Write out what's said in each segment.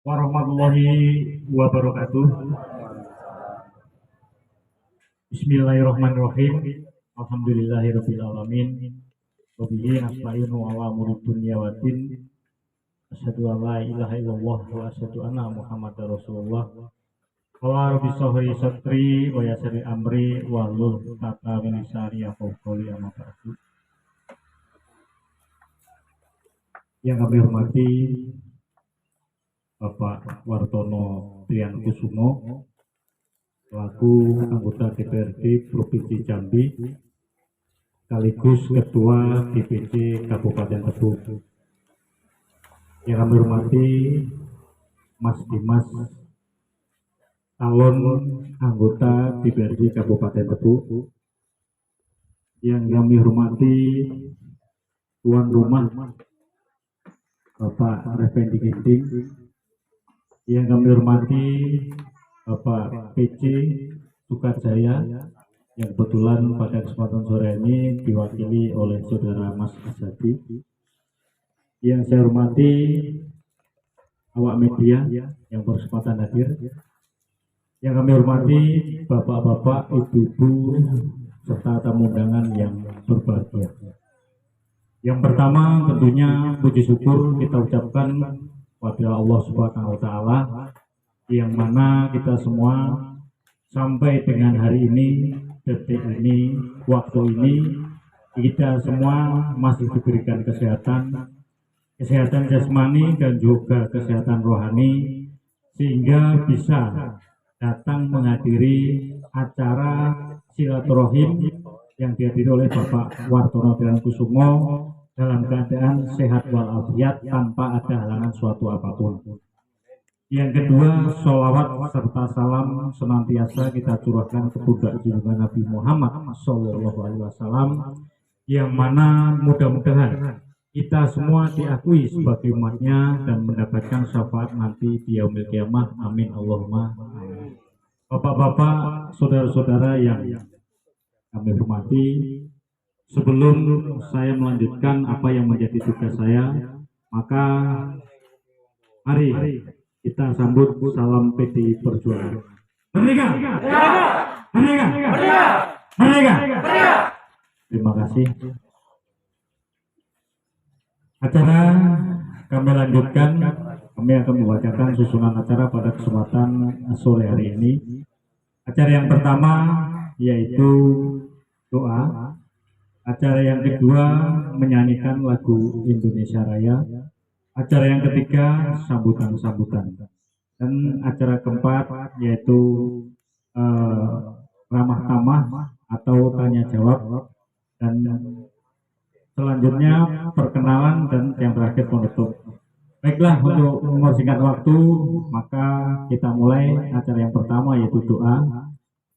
warahmatullahi wabarakatuh. Bismillahirrahmanirrahim. Alhamdulillahirabbil alamin. Wa bihi nasta'inu ala umuri dunya waddin. Asyhadu an la ilaha illallah wa asyhadu anna Muhammadar Rasulullah. Wa rabbi sahri satri wa yassir amri wa hlul 'uqdatam min lisani yafqahu qawli amma ba'du. Yang kami hormati Bapak Wartono Triankusumo selaku anggota DPRD Provinsi Jambi sekaligus Ketua DPC Kabupaten Tebo. Yang kami hormati Mas Dimas, calon anggota DPRD Kabupaten Tebo. Yang kami hormati tuan rumah Bapak Effendi Ginting. Yang kami hormati Bapak PC Sukajaya yang kebetulan pada kesempatan sore ini diwakili oleh saudara Mas Azadi. Yang saya hormati awak media yang berkesempatan hadir. Yang kami hormati bapak-bapak, ibu-ibu serta tamu undangan yang berbahagia. Yang pertama tentunya puji syukur kita ucapkan kepada Allah Subhanahu wa taala yang mana kita semua sampai dengan hari ini, detik ini, waktu ini kita semua masih diberikan kesehatan jasmani dan juga kesehatan rohani sehingga bisa datang menghadiri acara silaturahim yang dihadiri oleh Bapak Wartono Triankusumo dalam keadaan sehat walafiat tanpa ada halangan suatu apapun. Yang kedua, sholawat serta salam senantiasa kita curahkan kepada junjungan Nabi Muhammad SAW, yang mana mudah-mudahan kita semua diakui sebagai umatnya dan mendapatkan syafaat nanti di yaumil qiyamah. Amin Allahumma amin. Bapak-bapak, saudara-saudara yang kami hormati, sebelum saya melanjutkan apa yang menjadi tugas saya, maka mari kita sambut salam PDI Perjuangan. Merdeka! Merdeka! Merdeka! Terima kasih. Acara kami lanjutkan. Kami akan membacakan susunan acara pada kesempatan sore hari ini. Acara yang pertama yaitu doa. Acara yang kedua menyanyikan lagu Indonesia Raya. Acara yang ketiga sambutan-sambutan. Dan acara keempat yaitu ramah tamah atau tanya jawab. Dan selanjutnya perkenalan dan yang terakhir penutup. Baiklah, untuk mempersingkat waktu maka kita mulai acara yang pertama yaitu doa.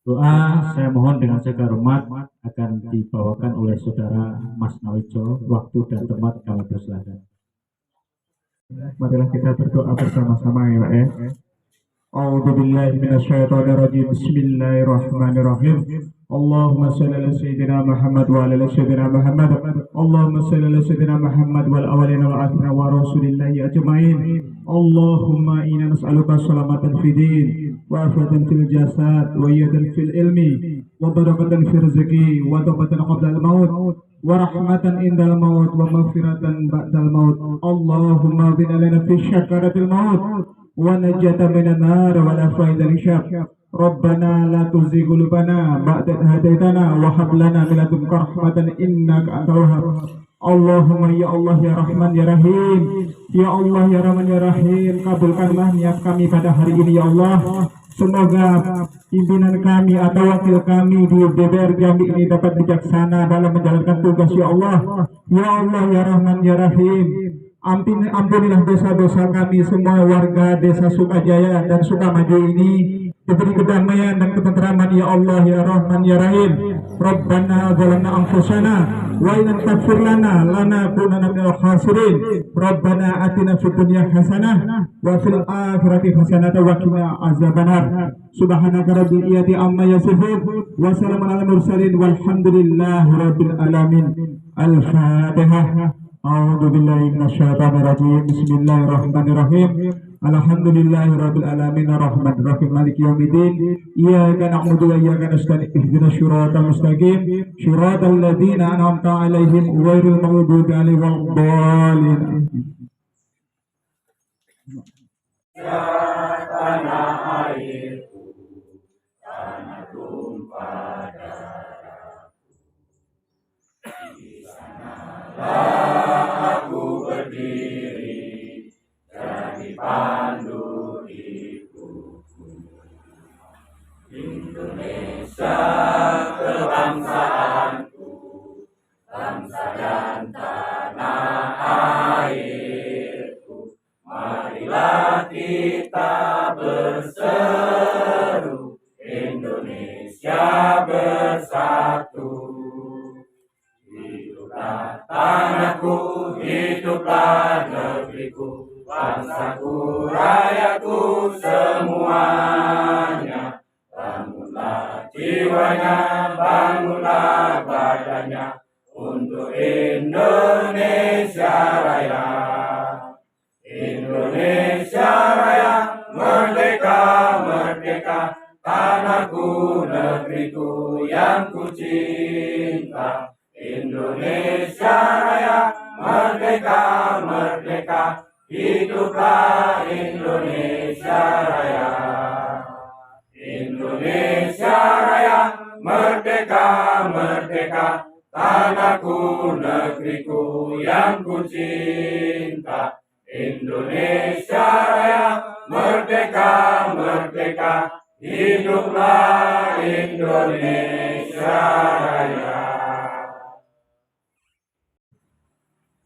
Doa saya mohon dengan segala hormat akan dibawakan oleh saudara Mas Nawijo. Waktu dan tempat kami persilakan. Marilah kita berdoa bersama-sama ya Pak ya. A'udzubillahi minasyaitonirrajim. Bismillahirrahmanirrahim. Allahumma shalli ala sayyidina Muhammad wa ala sayyidina Muhammad. Allahumma shalli ala sayyidina Muhammad wal awwalina wal akhirina wa rasulillahi ajma'in. Allahumma inna nas'aluka salamatan fid din wa afatan fil jasad wa yadan fil ilmi wa barakatan fil rizqi wa tawbatan qabla al maut wa rahmatan indal maut wa maghfiratan ba'dal maut. Allahumma bin lana fi syakaratil maut wa najata minan nar wa la faidal syaq. Rabbana la tuzigh qulubana ba'da idh hadaitana wa hab lana min ladunka rahmatan innaka antal wahhab. Allahumma ya Allah ya Rahman ya Rahim, ya Allah ya Rahman ya Rahim, kabulkanlah niat kami pada hari ini ya Allah. Semoga pimpinan kami atau wakil kami di DPR Jambi ini dapat bijaksana dalam menjalankan tugas ya Allah. Ya Allah ya Rahman ya Rahim, ampunilah dosa-dosa kami semua warga desa Sukajaya dan Sukamaju ini, diberi kedamaian dan ketenteraman ya Allah ya Rahman ya Rahim. Rabbana zalamna anfusana wa in taghfir lana lanakunanna minal khasirin. Rabbana atina fid dunya hasanah wa fil akhirati hasanah wa qina azabannar. Subhanaka rabbil izzati amma yasifun wa salamun alal mursalin walhamdulillahi rabbil alamin. Al-Fatihah. A'udzu billahi minasyaitonir rajim. Bismillahirrahmanirrahim. Alhamdulillahi rabbil alamin arrahmanir rahim maliki yaumiddin iyyaka na'budu wa iyyaka nasta'in ihdinas siratal mustaqim siratal ladzina an'amta 'alaihim ghairil maghdubi 'alaihim waladdallin.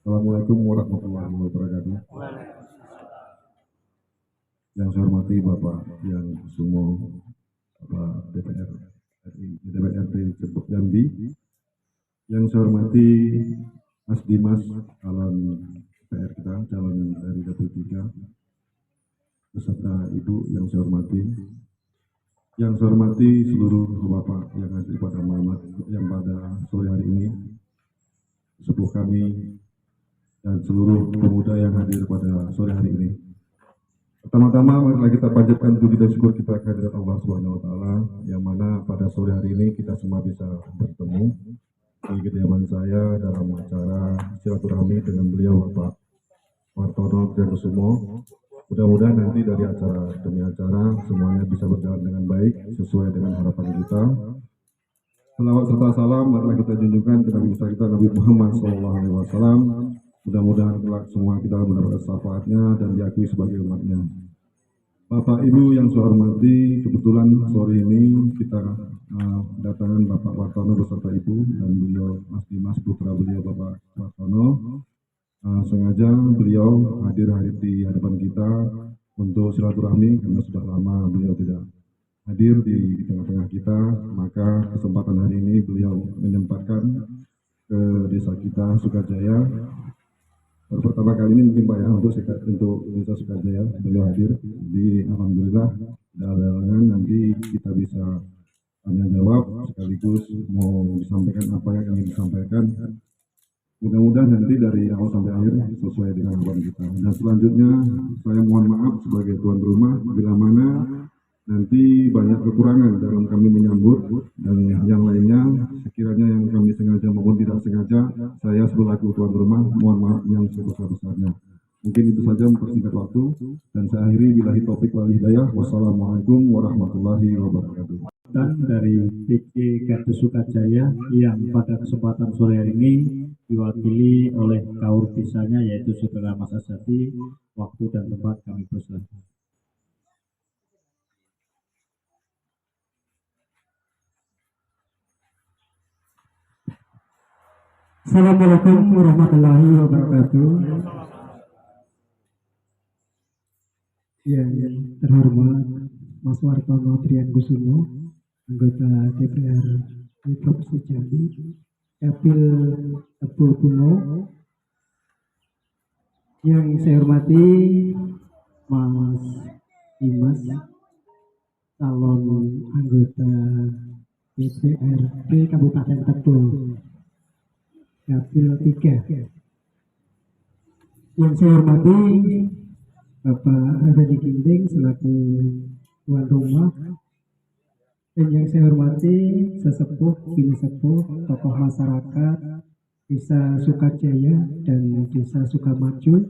Assalamualaikum warahmatullahi wabarakatuh. Yang saya hormati Bapak yang semua Bapak DPR RI, DPRD Cebok Jambi. Yang saya hormati Mas Dimas, calon DPR kita, calon dari Dapil 3, beserta Ibu yang saya hormati. Yang saya hormati seluruh Bapak yang hadir pada malam yang pada sore hari ini, sepuh kami dan seluruh pemuda yang hadir pada sore hari ini. Pertama-tama marilah kita panjatkan puji dan syukur kita kehadirat Allah Subhanahu wa taala yang mana pada sore hari ini kita semua bisa bertemu di kediaman saya dalam acara silaturahmi dengan beliau Bapak Wartono Triakusumo. Mudah-mudahan nanti dari acara demi acara semuanya bisa berjalan dengan baik sesuai dengan harapan kita. Salawat serta salam marilah kita junjungkan ke Nabi besar kita Nabi Muhammad SAW. Mudah-mudahan kelak semua kita mendapatkan syafaatnya dan diakui sebagai umatnya. Bapak Ibu yang saya hormati, kebetulan sore ini kita datangan Bapak Wartono beserta Ibu dan beliau Mas Dimas putra beliau Bapak Wartono. Sengaja beliau hadir di hadapan kita untuk silaturahmi karena sudah lama beliau tidak hadir di tengah-tengah kita. Maka kesempatan hari ini beliau menyempatkan ke desa kita Sukajaya. Baru pertama kali ini mungkin Pak ya untuk desa Sukajaya beliau hadir. Jadi alhamdulillah dalam nanti kita bisa tanya jawab sekaligus mau disampaikan apa yang ingin disampaikan. Mudah-mudahan nanti dari awal sampai akhir sesuai dengan harapan kita. Dan selanjutnya saya mohon maaf sebagai tuan rumah bila mana nanti banyak kekurangan dalam kami menyambut dan yang lainnya sekiranya yang kami sengaja maupun tidak sengaja saya selaku tuan rumah mohon maaf yang sebesar-besarnya. Mungkin itu saja mempersingkat waktu dan saya akhiri billahi taufik wal hidayah. Wassalamualaikum warahmatullahi wabarakatuh. Dan dari PC Gardu Sukajaya yang pada kesempatan sore hari ini diwakili oleh kaur desanya yaitu Saudara Mas Asadi. Waktu dan tempat kami persilahkan. Assalamualaikum warahmatullahi wabarakatuh. Yang terhormat Mas Wartono Triakusumo, anggota DPR di Provinsi Jambi, Dapil Tebul Kuno. Yang saya hormati Mas Dimas, calon anggota DPRD Kabupaten Tebul Dapil 3. Yang saya hormati Bapak Effendi Ginting selaku tuan rumah, dan yang saya hormati sesepuh, bini sepuh, tokoh masyarakat Desa Sukajaya dan Desa Sukamaju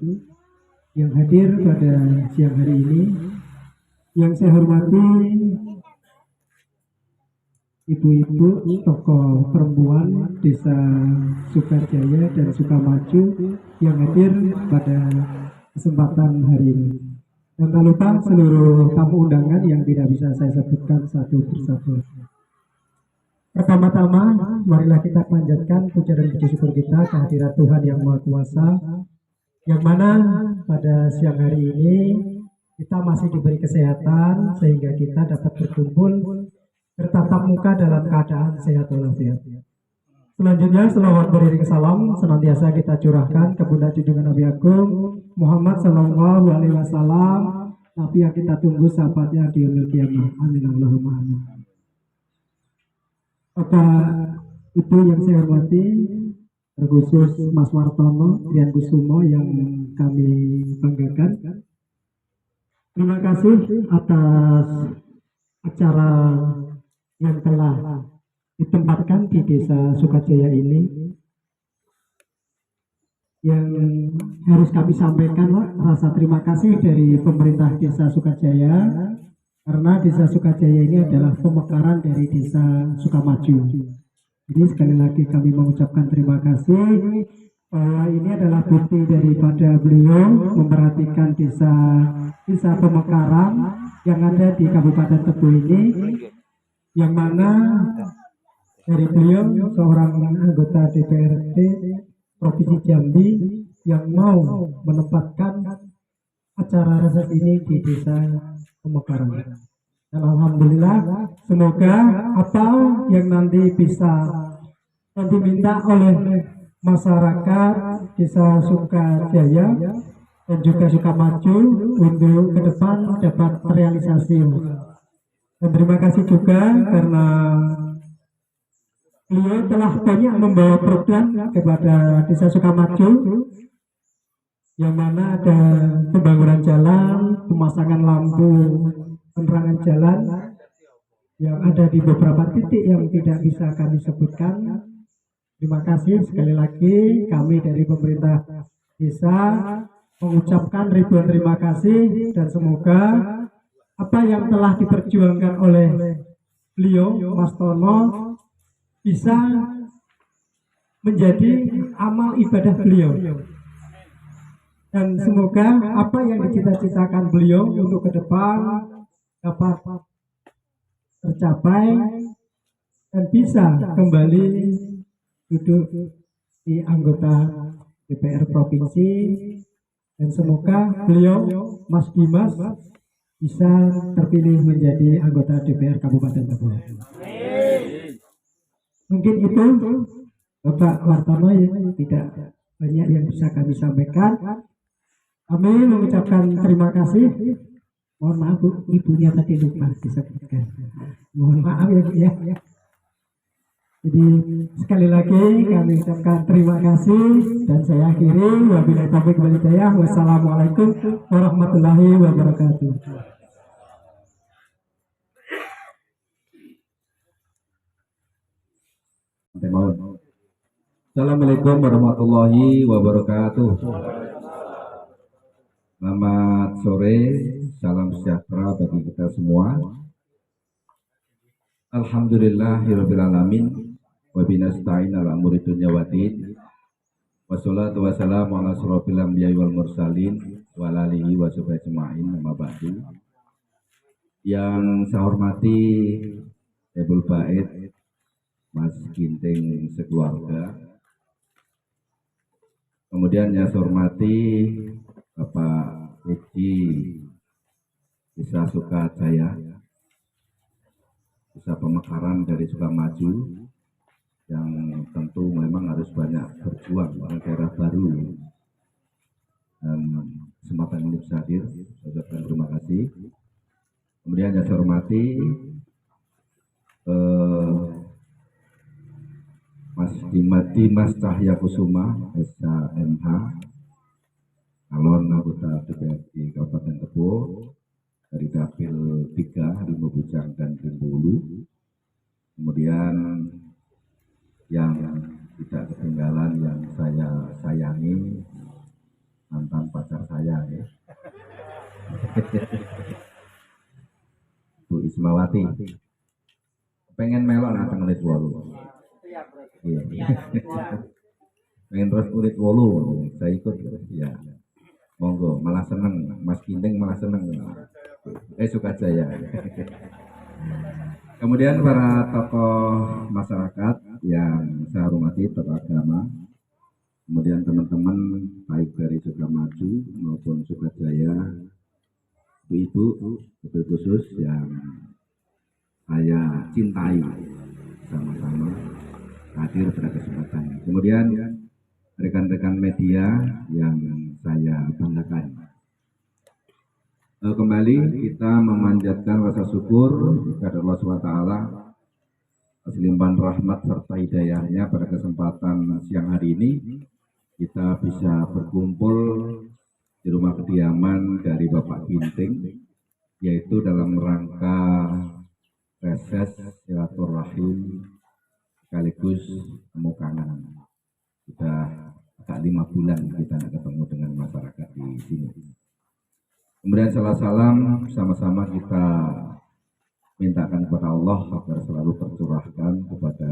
yang hadir pada siang hari ini. Yang saya hormati ibu-ibu tokoh perempuan Desa Sukajaya dan Sukamaju yang hadir pada kesempatan hari ini. Dan tak lupa seluruh tamu undangan yang tidak bisa saya sebutkan satu persatu. Pertama-tama, marilah kita panjatkan puja dan puji syukur kita kehadirat Tuhan Yang Maha Kuasa, yang mana pada siang hari ini kita masih diberi kesehatan sehingga kita dapat berkumpul bertatap muka dalam keadaan sehat walafiat. Selanjutnya, selawat beriring salam senantiasa kita curahkan kepada junjungan Nabi Agung Muhammad Sallallahu Alaihi Wasallam, Nabi yang kita tunggu sahabatnya di yaumil qiyamah. Amin Allahumma amin. Bapak Ibu yang saya hormati, terkhusus Mas Wartono Trian Kusumo yang kami banggakan. Terima kasih atas acara yang telah ditempatkan di Desa Sukajaya ini. Yang harus kami sampaikan, rasa terima kasih dari pemerintah Desa Sukajaya, karena Desa Sukajaya ini adalah pemekaran dari Desa Sukamaju. Jadi sekali lagi kami mengucapkan terima kasih bahwa ini adalah bukti daripada beliau memperhatikan desa pemekaran yang ada di Kabupaten Tebu ini, yang mana dari beliau seorang anggota DPRD Provinsi Jambi yang mau menempatkan acara reses ini di Desa Pemekaran. Dan alhamdulillah, semoga apa yang nanti bisa diminta oleh masyarakat Desa Sukajaya dan juga Sukamaju untuk ke depan dapat terrealisasi. Dan terima kasih juga karena beliau telah banyak membawa program kepada Desa Sukamaju, yang mana ada pembangunan jalan, pemasangan lampu penerangan jalan yang ada di beberapa titik yang tidak bisa kami sebutkan. Terima kasih sekali lagi, kami dari pemerintah desa mengucapkan ribuan terima kasih, dan semoga apa yang telah diperjuangkan oleh beliau Mas Tono bisa menjadi amal ibadah beliau, dan semoga apa yang dicita-citakan beliau untuk ke depan dapat tercapai dan bisa kembali duduk di anggota DPR Provinsi, dan semoga beliau Mas Dimas bisa terpilih menjadi anggota DPR Kabupaten Tebu. Mungkin itu Bapak Wartono, yang tidak banyak yang bisa kami sampaikan. Kami mengucapkan terima kasih. Mohon maaf Bu, ibunya tadi lupa disebutkan. Mohon maaf ya. Jadi sekali lagi kami ucapkan terima kasih, dan saya akhiri wabillahi taufiq wal hidayah. Wassalamualaikum warahmatullahi wabarakatuh. Assalamualaikum warahmatullahi wabarakatuh. Selamat sore, salam sejahtera bagi kita semua. Alhamdulillahirabbil alamin, wa binasta'in ala umuri dunya waddin. Wassalatu wassalamu ala asyrofil anbiya'i wal mursalin wa ala alihi wa sahbihi ajma'in, amma ba'du. Yang saya hormati Ebul Bait, Mas Ginting sekeluarga. Kemudian yang saya hormati Bapak Edi Desa Sukajaya, Desa Pemekaran dari Sukamaju, yang tentu memang harus banyak berjuang dengan daerah baru, dan kesempatan ini bisa hadir, saya ucapkan terima kasih. Kemudian yang saya hormati Mas Dimas Cahya Kusuma, SHMH, calon anggota DPRD Kabupaten Tebo dari Dapil 3 Rimbo Bujang dan Rimbo Hulu. Kemudian yang tidak ketinggalan yang saya sayangi, mantan pacar saya ya. Bu Ismawati. Pengen melok nang menit 8. Iya. Pengen terus menit 8, saya ikut ya. Monggo, malah seneng, Mas Ginting malah seneng. Sukajaya. Kemudian para tokoh masyarakat yang saya hormati, tokoh agama, kemudian teman-teman baik dari Sukamaju maupun Sukajaya, ibu-ibu, ibu khusus yang saya cintai sama-sama hadir pada kesempatan ini. Kemudian rekan-rekan media yang saya banggakan. Kembali kita memanjatkan rasa syukur kepada Allah SWT atas limpahan rahmat serta hidayahnya pada kesempatan siang hari ini kita bisa berkumpul di rumah kediaman dari Bapak Ginting, yaitu dalam rangka reses silaturahim sekaligus temu kangen. Sudah agak 5 bulan kita ketemu dengan masyarakat di sini. Kemudian salam sama-sama kita mintakan kepada Allah agar selalu tercurahkan kepada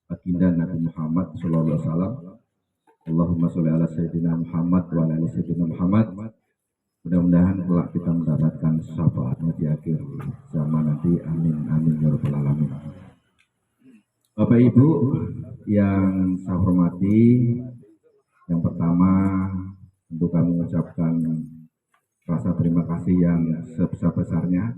baginda Nabi Muhammad sallallahu alaihi wasallam. Allahumma sholli ala sayyidina Muhammad wa ala ali sayyidina Muhammad. Mudah-mudahan kelak kita mendapatkan syafaatnya di akhir zaman nanti. Amin amin ya rabbal alamin. Bapak Ibu yang saya hormati, yang pertama untuk kami mengucapkan rasa terima kasih yang sebesar-besarnya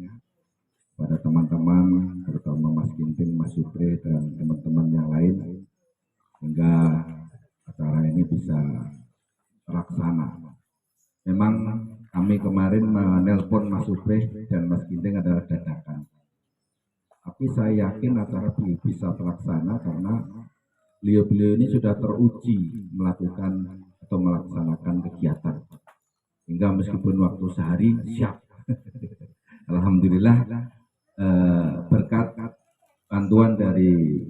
pada teman-teman, terutama Mas Ginting, Mas Supri, dan teman-teman yang lain, hingga acara ini bisa terlaksana. Memang kami kemarin menelpon Mas Supri dan Mas Ginting adalah dadakan. Tapi saya yakin acara bisa terlaksana karena beliau-beliau ini sudah teruji melakukan atau melaksanakan kegiatan. Hingga meskipun waktu sehari siap. Alhamdulillah berkat bantuan dari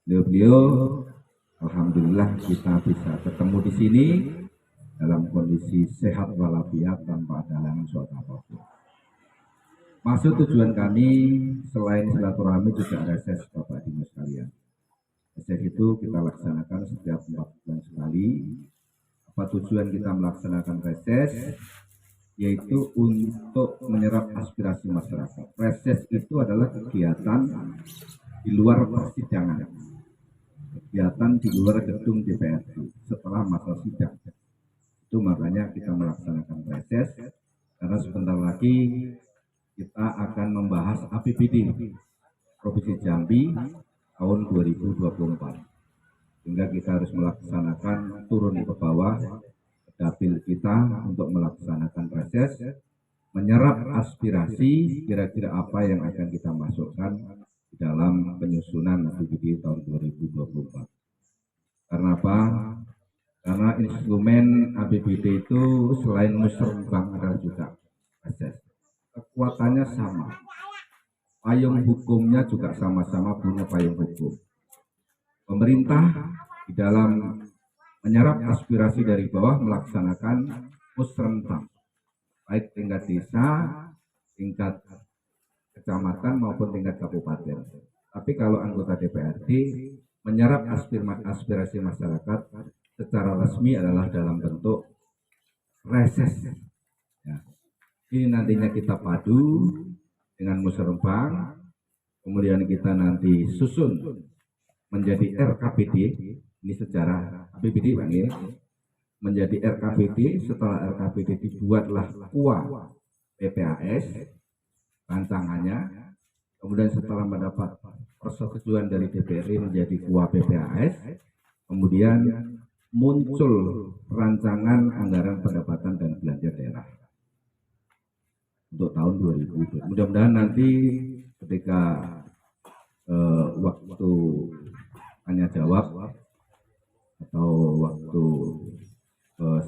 beliau-beliau, alhamdulillah kita bisa ketemu di sini dalam kondisi sehat walafiat tanpa ada halangan suatu apapun. Maksud tujuan kami selain silaturahmi juga reses Bapak Ibu sekalian. Reses itu kita laksanakan setiap 4 bulan sekali. Apa tujuan kita melaksanakan reses? Yaitu untuk menyerap aspirasi masyarakat. Reses itu adalah kegiatan di luar persidangan, kegiatan di luar gedung DPRD setelah masa sidang. Itu makanya kita melaksanakan reses, karena sebentar lagi kita akan membahas APBD Provinsi Jambi tahun 2024. Sehingga kita harus melaksanakan turun ke bawah dapil kita untuk melaksanakan reses, menyerap aspirasi kira-kira apa yang akan kita masukkan di dalam penyusunan APBD tahun 2024. Karena apa? Karena instrumen APBD itu selain musrembang adalah juga reses. Kekuatannya sama. Payung hukumnya juga sama-sama punya payung hukum. Pemerintah di dalam menyerap aspirasi dari bawah melaksanakan musrenbang, baik tingkat desa, tingkat kecamatan maupun tingkat kabupaten. Tapi kalau anggota DPRD menyerap aspirasi masyarakat secara resmi adalah dalam bentuk reses. Ya. Ini nantinya kita padu dengan musrenbang, kemudian kita nanti susun menjadi RKPD, ini sejarah APBD Bang ya, menjadi RKPD. Setelah RKPD dibuatlah KUA PPAS rancangannya, kemudian setelah mendapat persetujuan dari DPRD menjadi KUA PPAS, kemudian muncul rancangan anggaran pendapatan dan belanja daerah untuk tahun 2020. Mudah-mudahan nanti ketika waktu tanya jawab atau waktu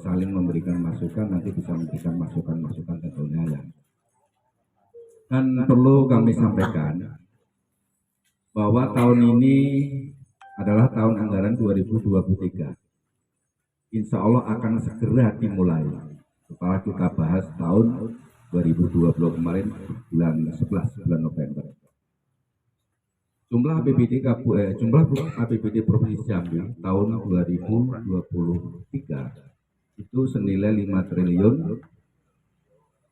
saling saling memberikan masukan, nanti bisa memberikan masukan-masukan tentunya ya. Dan perlu kami sampaikan bahwa tahun ini adalah tahun anggaran 2023. Insya Allah akan segera dimulai setelah kita bahas tahun 2020 kemarin bulan 11 bulan November. Jumlah APBD Provinsi Jambi tahun 2023 itu senilai 5 triliun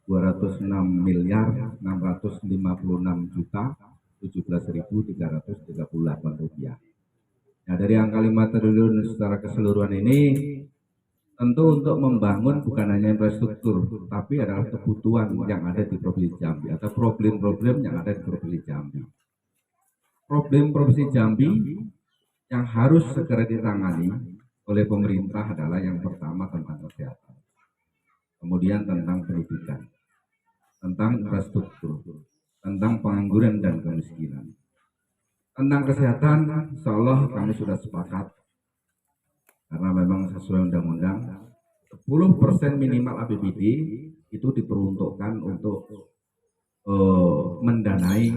206 miliar 656 juta 17.338 rupiah. Nah, dari angka 5 triliun secara keseluruhan ini tentu untuk membangun bukan hanya infrastruktur, tapi adalah kebutuhan yang ada di Provinsi Jambi atau problem-problem yang ada di Provinsi Jambi. Problem Provinsi Jambi yang harus segera ditangani oleh pemerintah adalah yang pertama tentang kesehatan, kemudian tentang pendidikan, tentang infrastruktur, tentang pengangguran dan kemiskinan. Tentang kesehatan, insya Allah kami sudah sepakat karena memang sesuai undang-undang 10% minimal APBD itu diperuntukkan untuk mendanai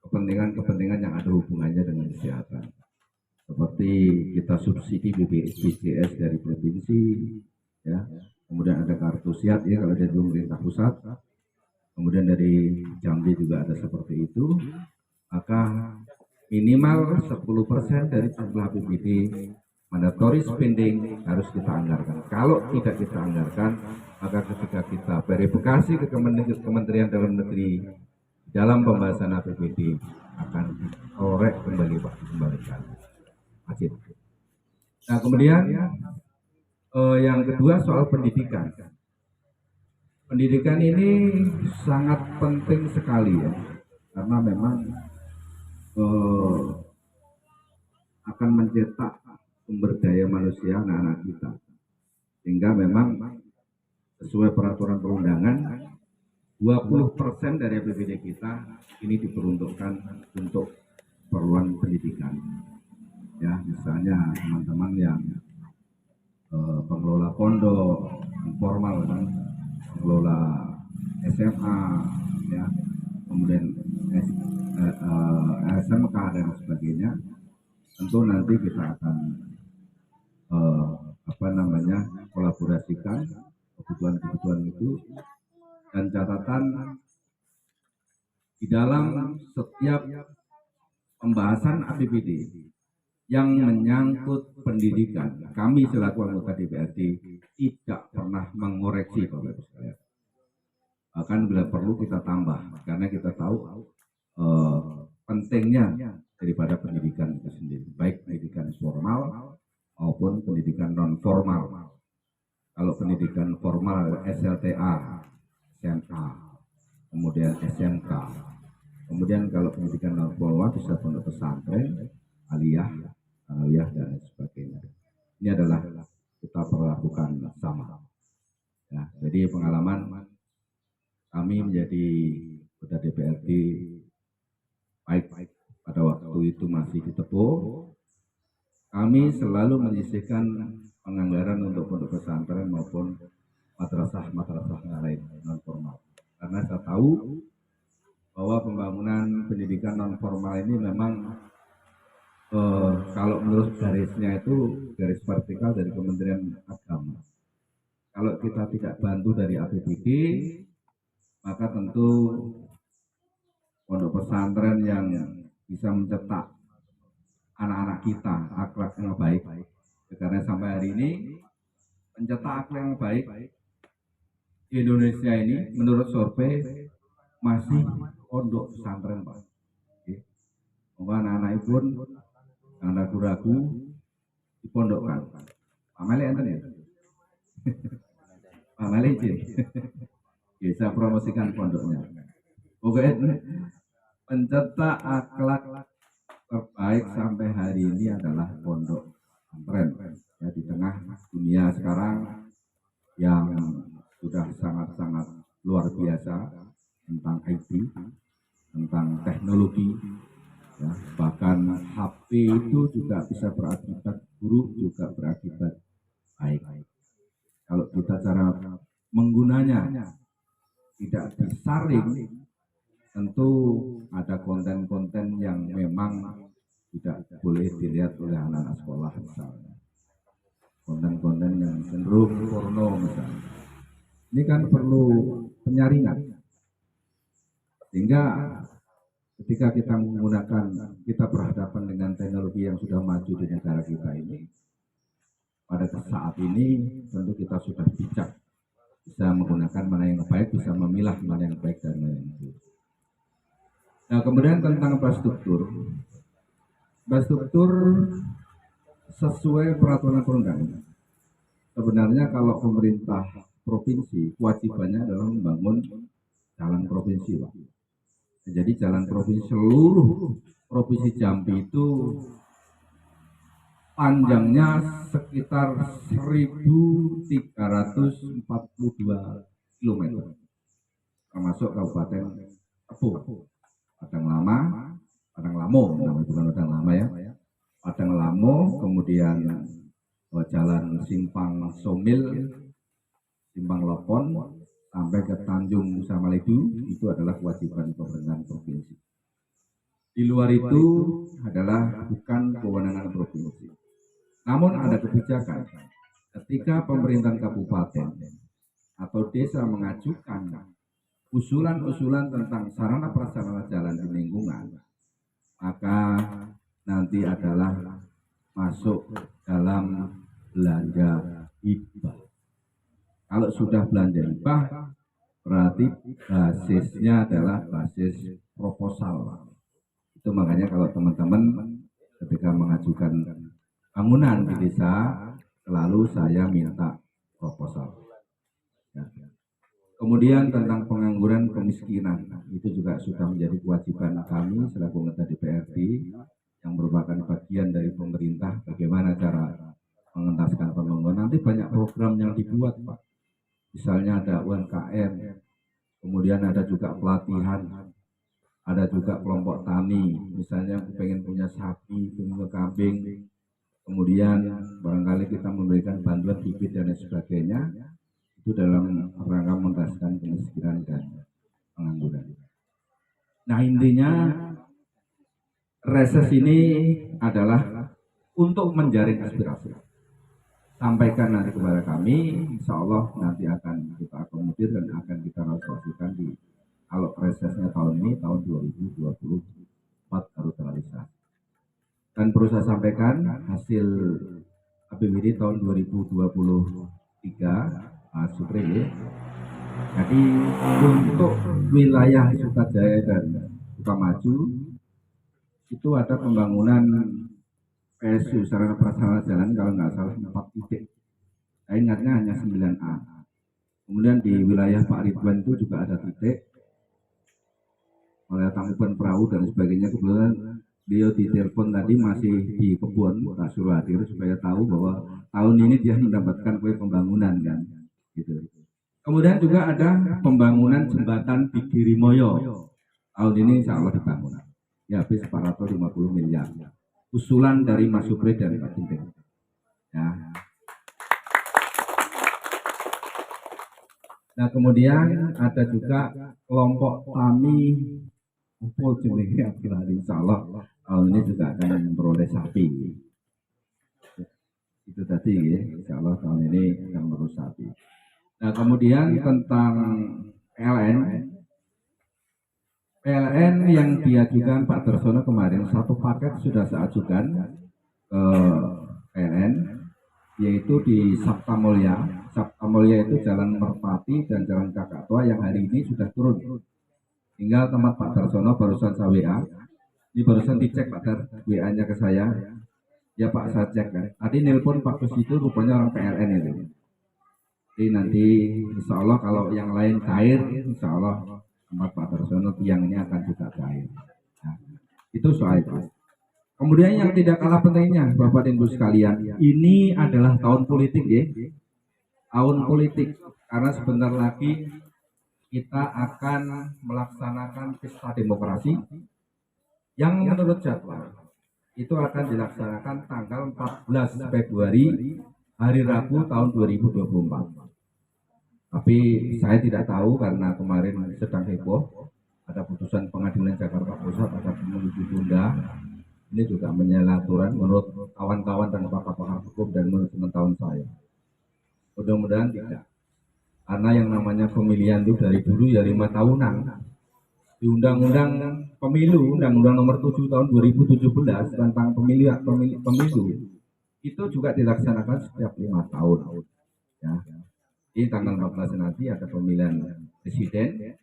kepentingan-kepentingan yang ada hubungannya dengan kesehatan. Seperti kita subsidi BPJS dari provinsi, ya, kemudian ada kartu sehat ya kalau dari pemerintah pusat, kemudian dari Jambi juga ada seperti itu, maka minimal 10% dari jumlah APBD mandatory spending harus kita anggarkan. Kalau tidak kita anggarkan, maka ketika kita verifikasi ke Kementerian Dalam Negeri dalam pembahasan APBD akan dikorek kembalikan. Wajib. Nah, kemudian yang kedua soal pendidikan. Pendidikan ini sangat penting sekali ya, karena memang akan mencetak sumber daya manusia anak-anak kita, sehingga memang sesuai peraturan perundangan 20% dari APBD kita ini diperuntukkan untuk keperluan pendidikan. Ya, misalnya teman-teman yang pengelola pondok informal kan, pengelola SMA, ya, kemudian SMK dan sebagainya, tentu nanti kita akan kolaborasikan kebutuhan-kebutuhan itu, dan catatan di dalam setiap pembahasan APBD yang menyangkut pendidikan, kami selaku anggota DPRD tidak pernah mengoreksi Bapak Ibu sekalian. Bahkan bila perlu kita tambah, karena kita tahu pentingnya daripada pendidikan itu sendiri, baik pendidikan formal maupun pendidikan non formal. Kalau pendidikan formal SLTA, SMA, kemudian SMK, kemudian kalau pendidikan non formal bisa pondok pesantren, aliyah, alawiyah dan sebagainya. Ini adalah kita perlakukan sama. Ya, jadi pengalaman kami menjadi anggota DPRD baik pada waktu itu masih di Tebo, kami selalu menyisihkan penganggaran untuk pondok pesantren maupun madrasah-madrasah yang lain non formal. Karena saya tahu bahwa pembangunan pendidikan non formal ini memang kalau menurut garisnya itu garis vertikal dari Kementerian Agama. Kalau kita tidak bantu dari APBD, maka tentu pondok pesantren yang bisa mencetak anak-anak kita akhlak yang baik. Karena sampai hari ini mencetak akhlak yang baik di Indonesia ini menurut survei masih pondok pesantren, Pak. Anak-anak pun yang ragu-ragu dipondokkan. Pak Meli enten ya? Pak Meli izin. Bisa promosikan pondoknya. Pokoknya pencetak akhlak terbaik sampai hari ini adalah pondok pesantren. Ya, di tengah dunia sekarang yang sudah sangat-sangat luar biasa tentang IT, tentang teknologi, ya, bahkan HP itu juga bisa berakibat buruk, juga berakibat baik. Kalau kita menggunanya tidak disaring, tentu ada konten-konten yang memang tidak boleh dilihat oleh anak-anak sekolah misalnya. Konten-konten yang cenderung porno misalnya. Ini kan perlu penyaringan. Sehingga ketika kita menggunakan, kita berhadapan dengan teknologi yang sudah maju di negara kita ini, pada saat ini tentu kita sudah bijak, bisa menggunakan mana yang baik, bisa memilah mana yang baik dan mana yang buruk. Nah, kemudian tentang infrastruktur. Infrastruktur sesuai peraturan perundangan. Sebenarnya kalau pemerintah provinsi kewajibannya adalah membangun jalan provinsi, Pak. Jadi jalan provinsi, seluruh provinsi Jambi itu panjangnya sekitar 1.342 km, termasuk Kabupaten Tebo, Padang Lama, Padang Lamo, namanya bukan Padang Lama ya, Padang Lamo, kemudian jalan Simpang Somil, Simpang Lopon, sampai ke Tanjung Samaledu, itu adalah kewajiban pemerintahan provinsi. Di luar itu adalah bukan kewenangan provinsi. Namun ada kebijakan ketika pemerintahan kabupaten atau desa mengajukan usulan-usulan tentang sarana prasarana jalan di lingkungan, maka nanti adalah masuk dalam belanja hibah. Kalau sudah belanja hibah, berarti basisnya adalah basis proposal. Itu makanya kalau teman-teman ketika mengajukan bangunan di desa, selalu saya minta proposal. Ya. Kemudian tentang pengangguran kemiskinan, itu juga sudah menjadi kewajiban kami selaku anggota DPRD yang merupakan bagian dari pemerintah, bagaimana cara mengentaskan pengangguran. Nanti banyak program yang dibuat, Pak. Misalnya ada UMKM, kemudian ada juga pelatihan, ada juga kelompok tani, misalnya pengen punya sapi, punya kambing, kemudian barangkali kita memberikan bantuan bibit dan sebagainya, itu dalam rangka mengentaskan kemiskinan dan pengangguran. Nah, intinya reses ini adalah untuk menjaring aspirasi. Sampaikan nanti kepada kami, insya Allah nanti akan kita akomodir dan akan kita realisasikan di, kalau resesnya tahun ini, tahun 2024 baru terrealisasi. Dan perlu saya sampaikan hasil APBD tahun 2023, Supri, jadi untuk wilayah Sukajaya dan Sukamaju itu ada pembangunan PSU, sarana prasarana jalan, kalau nggak salah 4 titik. Saya ingatnya hanya 9A. Kemudian di wilayah Pak Ridwan itu juga ada titik, oleh Tangkuban Perahu dan sebagainya. Kebetulan dia ditelepon tadi masih di kebun, tak suruh hadir supaya tahu bahwa tahun ini dia mendapatkan kue pembangunan kan, gitu. Kemudian juga ada pembangunan jembatan di Girimoyo. Tahun ini insya Allah dibangun. Ya habis 450 miliar. Usulan dari Mas Supri dan Pak Ginting. Ya. Nah, kemudian ada juga kelompok tani Upul Jenenge insya Allah tahun ini juga akan memperoleh sapi. Itu tadi ya, insya Allah tahun ini akan memperoleh sapi. Nah, kemudian tentang PLN yang diajukan Pak Darsono kemarin, satu paket sudah saya ajukan ke PLN, yaitu di Sabta Mulia. Sabta Mulia itu Jalan Merpati dan Jalan Kakak Tua yang hari ini sudah turun. Tinggal tempat Pak Darsono barusan saya WA. Ini barusan dicek Pak Dar, WA-nya ke saya. Ya Pak, saya cek kan. Tadi nelpon Pak Kus itu rupanya orang PLN itu. Jadi nanti insya Allah kalau yang lain cair, insya Allah tempat Pak Darsono tiangnya akan juga cair. Nah, itu soal itu. Kemudian yang tidak kalah pentingnya, Bapak dan Ibu sekalian, ini adalah tahun politik ya. Tahun politik, karena sebentar lagi kita akan melaksanakan pesta demokrasi yang menurut jadwal itu akan dilaksanakan tanggal 14 Februari hari Rabu tahun 2024. Tapi saya tidak tahu karena kemarin sedang heboh, ada putusan pengadilan Jakarta Pusat akan menuju tunda. Ini juga menyalahi aturan menurut kawan-kawan dan pakar-pakar hukum dan menurut pengetahuan saya. Mudah-mudahan tidak. Karena yang namanya pemilihan itu dari dulu ya 5 tahunan. Di Undang-Undang Pemilu, Undang-Undang Nomor 7 Tahun 2017 tentang pemilu itu juga dilaksanakan setiap 5 tahun. Ya. Di tanggal 14 nanti ada pemilihan presiden,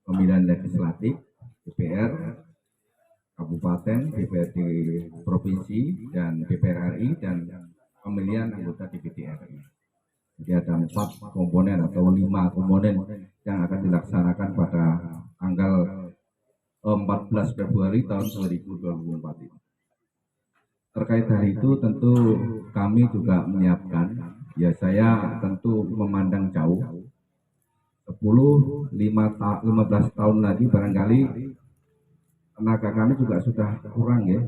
pemilihan legislatif, DPR, kabupaten, DPRD provinsi, dan DPR RI, dan pemilihan anggota DPD RI. Jadi ada 4 komponen atau 5 komponen yang akan dilaksanakan pada tanggal 14 Februari tahun 2024 ini. Terkait hal itu tentu kami juga menyiapkan, ya saya tentu memandang jauh, 10-15 tahun lagi barangkali tenaga kami juga sudah kurang ya.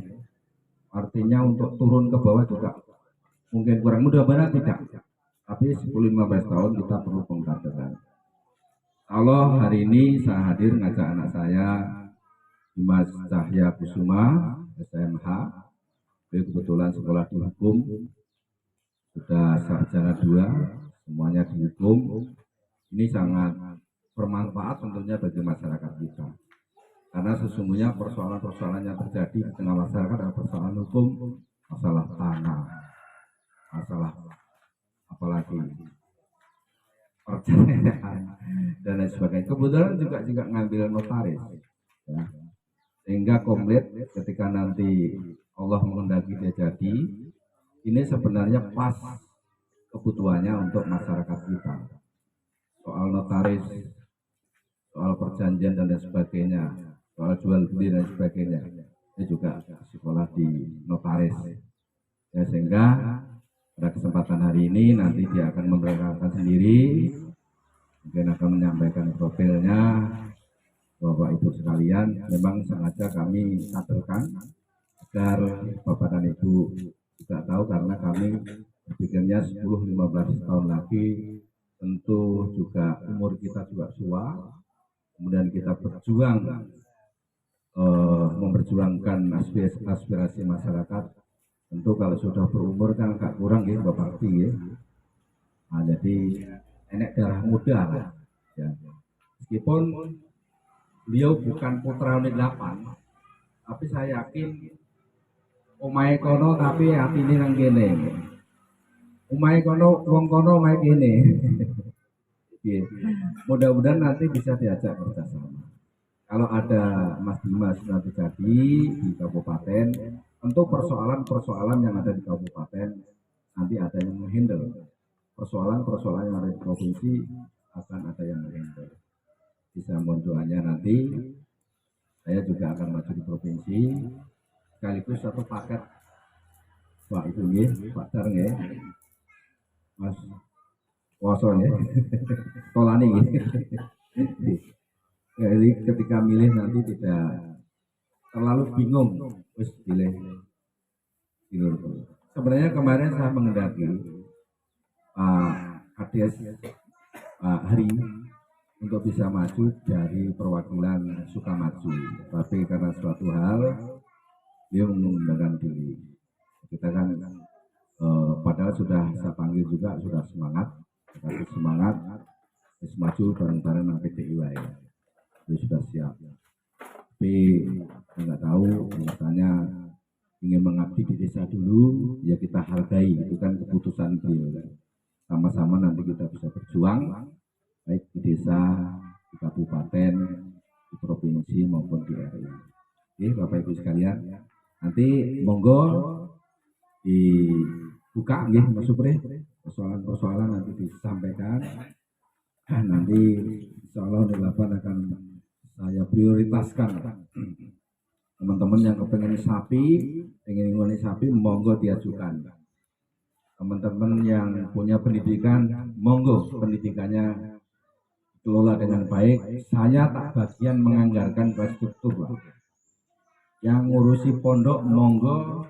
Artinya untuk turun ke bawah juga mungkin kurang, mudah-mudahan tidak. Tapi 10-15 tahun kita perlu pengkaderan. Kalau hari ini saya hadir ngajak anak saya, Dimas Cahya Kusuma, SMH, beliau kebetulan sekolah di hukum, sudah sarjana 2, semuanya di hukum. Ini sangat bermanfaat tentunya bagi masyarakat kita. Karena sesungguhnya persoalan-persoalan yang terjadi di tengah masyarakat adalah persoalan hukum, masalah tanah, masalah apalagi perceraian dan lain sebagainya. Kebetulan juga ngambil notaris, ya. Sehingga komplit ketika nanti Allah menghendaki dia jadi, ini sebenarnya pas kebutuhannya untuk masyarakat kita. Soal notaris, soal perjanjian dan lain sebagainya, soal jual beli dan sebagainya, ini juga sekolah di notaris. Ya, sehingga pada kesempatan hari ini nanti dia akan memperkenalkan sendiri, mungkin akan menyampaikan profilnya. Bapak Ibu sekalian, memang sengaja kami kaderkan agar Bapak dan Ibu juga tahu, karena kami berpikirnya 10-15 tahun lagi tentu juga umur kita juga tua, kemudian kita berjuang memperjuangkan aspirasi masyarakat. Tentu kalau sudah berumur kan agak kurang ya Bapak ya. Nah, jadi enek darah muda lah. Ya. Meskipun beliau bukan putra unit 8, tapi saya yakin omahe kono tapi atine nang kene. Omahe kono wong kono omahe kene. Mudah-mudahan nanti bisa diajak kerjasama. Kalau ada Mas Dimas nanti jadi di kabupaten, tentu persoalan-persoalan yang ada di kabupaten nanti ada yang menghandle. Persoalan-persoalan yang ada di provinsi akan ada yang menghandle. Bisa mohon doanya nanti saya juga akan maju di provinsi, sekaligus satu paket Pak itu ya, Pak Dar ya, Mas Woso ya, Tolani ya. Jadi ketika milih nanti tidak terlalu bingung, terus pilih gitu. Sebenarnya kemarin saya mengendaki Kades Hari untuk bisa maju dari perwakilan Sukamaju, tapi karena suatu hal dia mengundurkan diri. Kita kan padahal sudah saya panggil juga, sudah semangat, tapi semangat maju bareng-bareng dengan PDIY. Dia sudah siap, tapi nggak tahu misalnya ingin mengabdi di desa dulu, ya kita hargai, itu kan keputusan beliau. Sama-sama nanti kita bisa berjuang baik di desa, di kabupaten, di provinsi maupun di RI. Oke, Bapak Ibu sekalian, nanti monggo dibuka nggih Mas Supri, persoalan-persoalan nanti disampaikan. Nanti insya Allah Delapan akan saya prioritaskan. Teman-teman yang kepengen ingin sapi, monggo diajukan. Teman-teman yang punya pendidikan, monggo pendidikannya kelola dengan baik. Saya tak bagian menganggarkan infrastruktur. Yang ngurusi pondok, monggo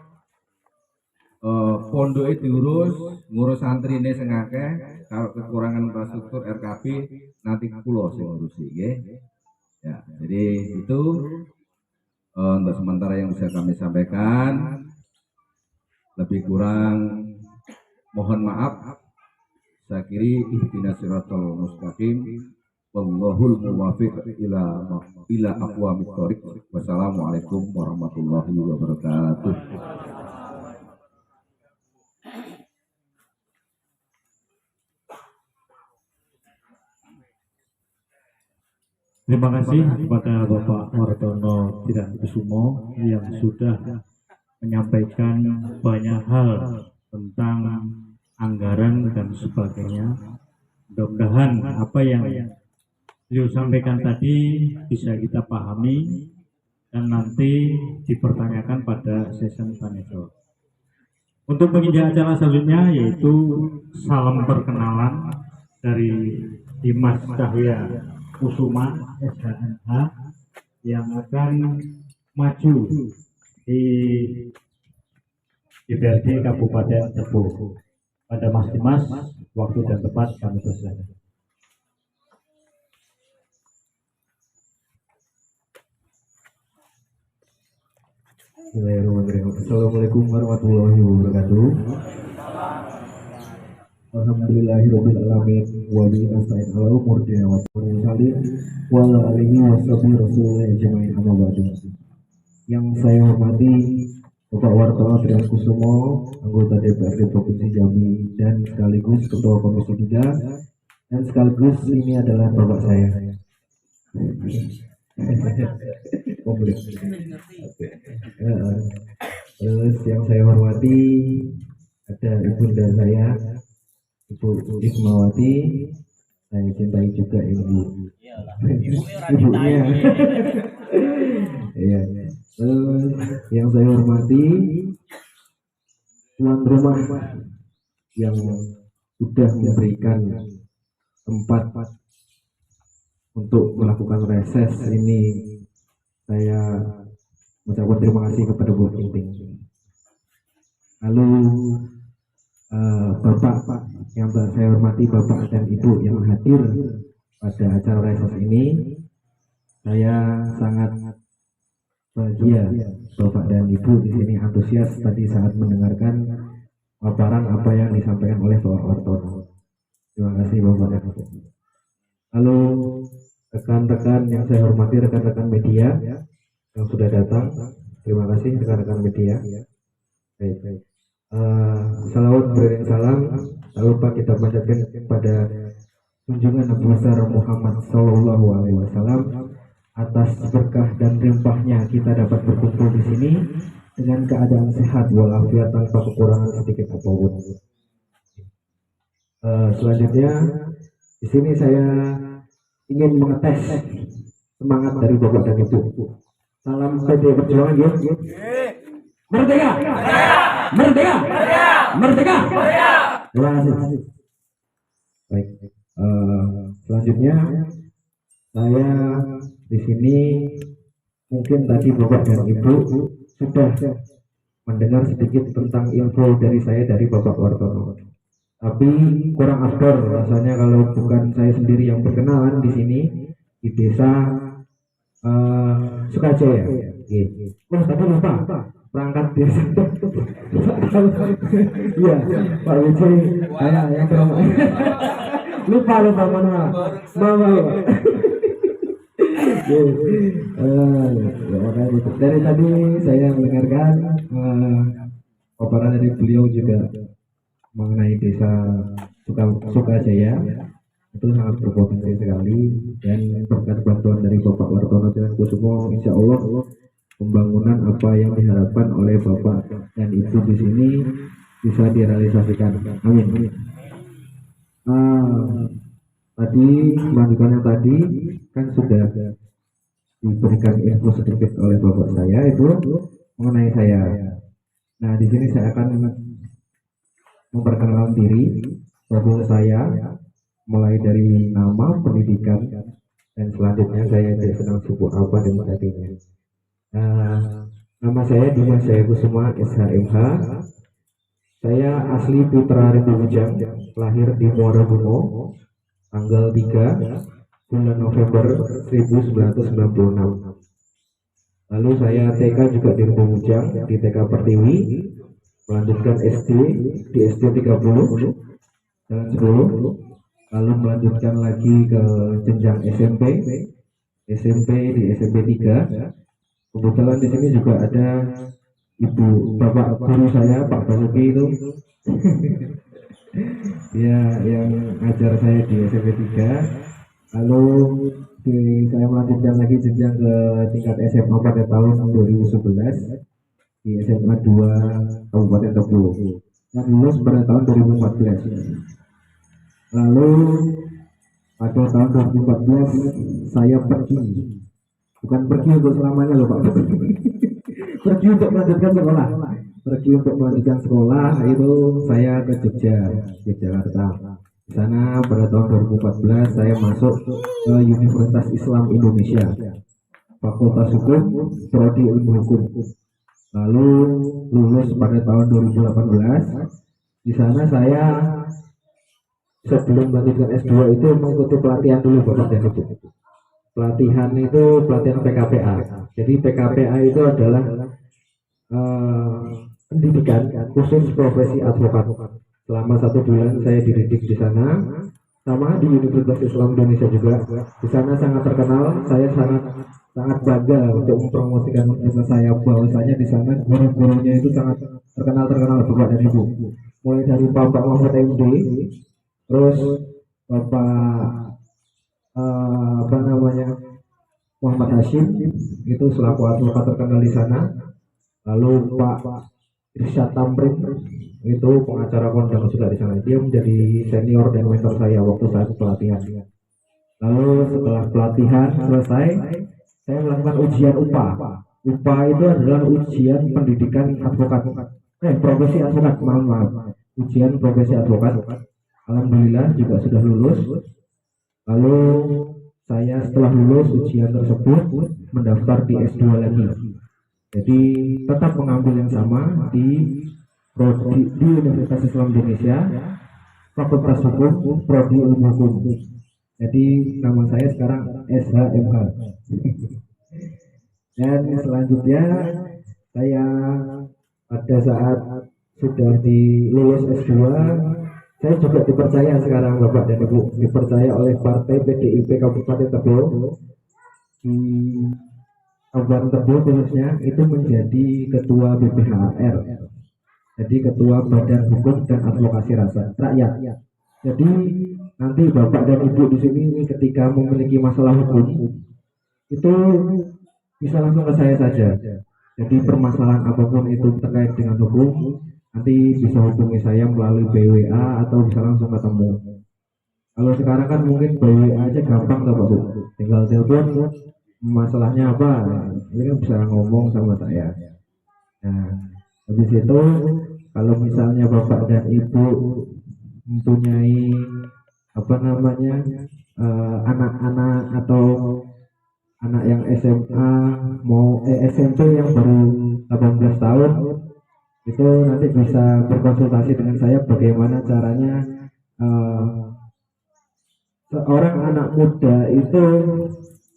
pondoke diurus, ngurus santrine sing akeh, kalau kekurangan infrastruktur RKP nanti kula sing ngurusi nggih. Ya, jadi itu untuk sementara yang bisa kami sampaikan. Lebih kurang mohon maaf. Saya kiri ihdinas siratal mustaqim. Wallahul muwaffiq ila aqwamit thoriq. Wassalamualaikum warahmatullahi wabarakatuh. Terima kasih kepada Bapak Wartono Tirandikusumo yang sudah menyampaikan banyak hal tentang anggaran dan sebagainya. Mudah-mudahan apa yang beliau sampaikan tadi bisa kita pahami dan nanti dipertanyakan pada sesi tanya jawab. Untuk menginjak acara selanjutnya yaitu salam perkenalan dari Dimas Cahya Kusuma SHMH yang akan maju di DPRD Kabupaten Tebo. Pada Mas Dimas, waktu dan tempat kami persilakan. Assalamualaikum warahmatullahi wabarakatuh. Alhamdulillahirabbil alamin wa bihi nasta'in ala umuri dunya wa din wa ala alihi washabihi rasulillah ajmain amma ba'du. Yang saya hormati Bapak Wartono Tirandikusumo, anggota DPRD Provinsi Jambi dan sekaligus Ketua Komisi 3 dan sekaligus ini adalah bapak saya. Terus yang saya hormati ada ibunda saya, Ibu Ismawati, saya cintai juga ibu. Ibunya. Iya. Terus yang saya hormati tuan rumah yang sudah memberikan tempat untuk melakukan reses ini, saya mengucapkan terima kasih kepada Bu Kinting. Lalu Bapak yang saya hormati, Bapak dan Ibu yang hadir pada acara reses ini, saya sangat bahagia Bapak dan Ibu di sini antusias tadi saat mendengarkan paparan apa yang disampaikan oleh Bapak Wartono. Terima kasih Bapak dan Ibu. Lalu rekan-rekan yang saya hormati, rekan-rekan media yang sudah datang, terima kasih rekan-rekan media. Baik. Salawat beriring salam, tak lupa kita panjatkan kepada junjungan Nabi besar Muhammad Sallallahu Alaihi Wasallam. Atas berkah dan limpahnya kita dapat berkumpul di sini dengan keadaan sehat walafiat tanpa kekurangan sedikit apapun. Selanjutnya di sini saya ingin mengetes semangat dari Bapak dan Ibu. Salam PD Perjuangan ya. Merdeka! Merdeka! Merdeka! Terima kasih. Baik. Selanjutnya saya di sini mungkin tadi Bapak dan Ibu sudah mendengar sedikit tentang info dari saya dari Bapak Wartono. Tapi kurang afdol rasanya kalau bukan saya sendiri yang berkenalan di sini di desa Sukajaya. Wah, tadi lupa perangkat desa. Iya, Pak Wijay, yang lupa mana. Dari tadi saya mendengarkan paparan dari beliau juga mengenai desa Sukajaya, itu sangat berpotensi sekali, dan berkat bantuan dari Bapak Wartono Tirandikusumo, insya Allah pembangunan apa yang diharapkan oleh Bapak dan Ibu di sini bisa direalisasikan. Amin. Tadi selanjutnya tadi kan sudah diberikan info sedikit oleh Bapak saya itu mengenai saya. Nah, di sini saya akan memperkenalkan diri, profil saya mulai dari nama, pendidikan, dan selanjutnya saya sedang sibuk apa dan sebagainya. Nama saya Dimas Cahya Kusuma SHMH. Saya asli Putra Rindu Ujang, lahir di Muara Bungo, tanggal 3 bulan November 1996. Lalu saya TK juga di Rindu Ujang, di TK Pertiwi, melanjutkan SD di SD 30, Jalan 10, lalu melanjutkan lagi ke jenjang SMP di SMP 3. Kebetulan di sini juga ada bapak guru saya, Pak Basuki itu. Ya, yang ajar saya di SMP 3. Lalu saya melanjutkan lagi jenjang ke tingkat SMA pada tahun 2011 di SMA 2 Kabupaten Tebo, yang lulus pada tahun 2014. Lalu pada tahun 2014 saya bukan pergi untuk selamanya loh Pak, pergi untuk melanjutkan sekolah itu saya ke Yogyakarta. Di sana pada tahun 2014 saya masuk ke Universitas Islam Indonesia, Fakultas Hukum, Prodi Ilmu Hukum. Lalu lulus pada tahun 2018. Di sana saya sebelum melanjutkan S2 itu mengikuti pelatihan dulu Bapak dan Ibu. Pelatihan itu pelatihan PKPA. Jadi PKPA itu adalah pendidikan khusus profesi advokat. Selama 1 bulan saya dididik di sana, sama di Universitas Islam Indonesia juga. Di sana sangat terkenal. Saya sangat bangga untuk mempromosikan universitas saya, bahwasanya di sana guru-gurunya itu sangat terkenal Bapak dan Ibu. Mulai dari Bapak Muhammad MD, terus Bapak Muhammad Hashim itu selaku advokat terkenal di sana. Lalu Pak Irsyad Tamrin itu pengacara kondang juga di sana. Dia menjadi senior dan mentor saya waktu saat pelatihan. Lalu setelah pelatihan selesai, saya melakukan ujian UPA. UPA itu adalah ujian pendidikan advokat, profesi advokat, maaf. Ujian profesi advokat. Alhamdulillah juga sudah lulus. Lalu saya setelah lulus ujian tersebut mendaftar di S2 lagi. Jadi tetap mengambil yang sama di Universitas Islam Indonesia, Fakultas Hukum, Prodi Ilmu Hukum. Jadi nama saya sekarang SHMH. Dan selanjutnya saya pada saat sudah lulus S2, saya juga dipercaya sekarang Bapak dan Ibu, dipercaya oleh Partai PDIP Kabupaten Tebo, di Kabupaten Tebo khususnya, itu menjadi Ketua BPHR, jadi Ketua Badan Hukum dan Advokasi Rakyat. Jadi nanti Bapak dan Ibu di sini ketika memiliki masalah hukum itu bisa langsung ke saya saja. Jadi permasalahan apapun itu terkait dengan hukum, nanti bisa hubungi saya melalui BWA atau bisa langsung ketemu. Kalau sekarang kan mungkin BWA aja gampang Pak Bu, tinggal telepon masalahnya apa, ini kan bisa ngomong sama saya. Nah, habis itu kalau misalnya Bapak dan Ibu mempunyai anak-anak atau anak yang SMA SMP yang baru 18 tahun, itu nanti bisa berkonsultasi dengan saya bagaimana caranya seorang anak muda itu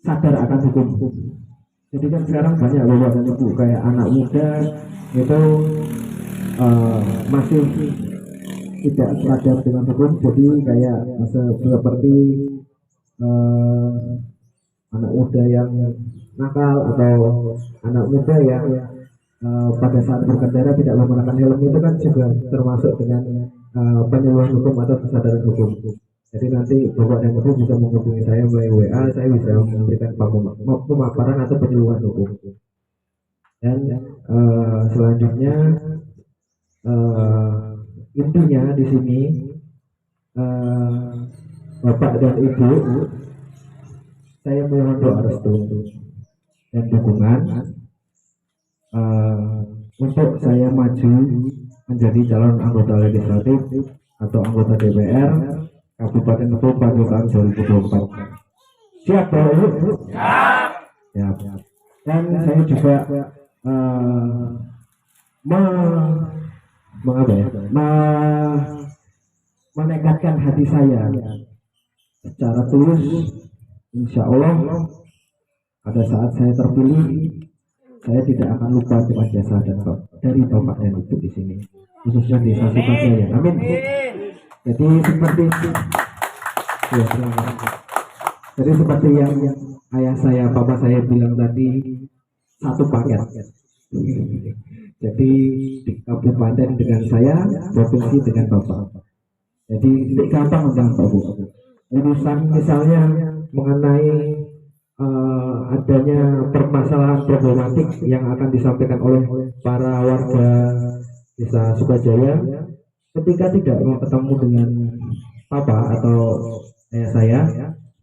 sadar akan hukum. Jadi kan sekarang banyak Bapak dan Ibu kayak anak muda itu masih tidak sadar dengan hukum, jadi kayak seperti anak muda yang nakal atau anak muda yang pada saat berkendara tidak menggunakan helm, itu kan juga termasuk dengan penyuluhan hukum atau kesadaran hukum. Jadi nanti Bapak dan Ibu bisa menghubungi saya melalui WA, saya bisa memberikan pemaparan atau penyuluhan hukum. Dan selanjutnya intinya di sini Bapak dan Ibu, saya mohon doa restu dan dukungan untuk saya maju menjadi calon anggota legislatif atau anggota DPR Kabupaten Tebo pada tahun 2024. Siap Pak Ibu? Siap. Dan saya juga menekatkan hati saya secara tulus. Insya Allah pada saat saya terpilih, saya tidak akan lupa dengan jasa dan dari Bapak dan Ibu di sini, khususnya Desa Sukajaya. Amin. Jadi seperti ya, jadi seperti yang ayah saya, papa saya bilang tadi, satu paket. Jadi di kabupaten dengan saya, provinsi dengan Bapak. Jadi tidak gampang untuk Bapak. Urusan misalnya mengenai adanya permasalahan problematik yang akan disampaikan oleh para warga Desa Sukajaya, ketika tidak mau ketemu dengan Papa atau saya,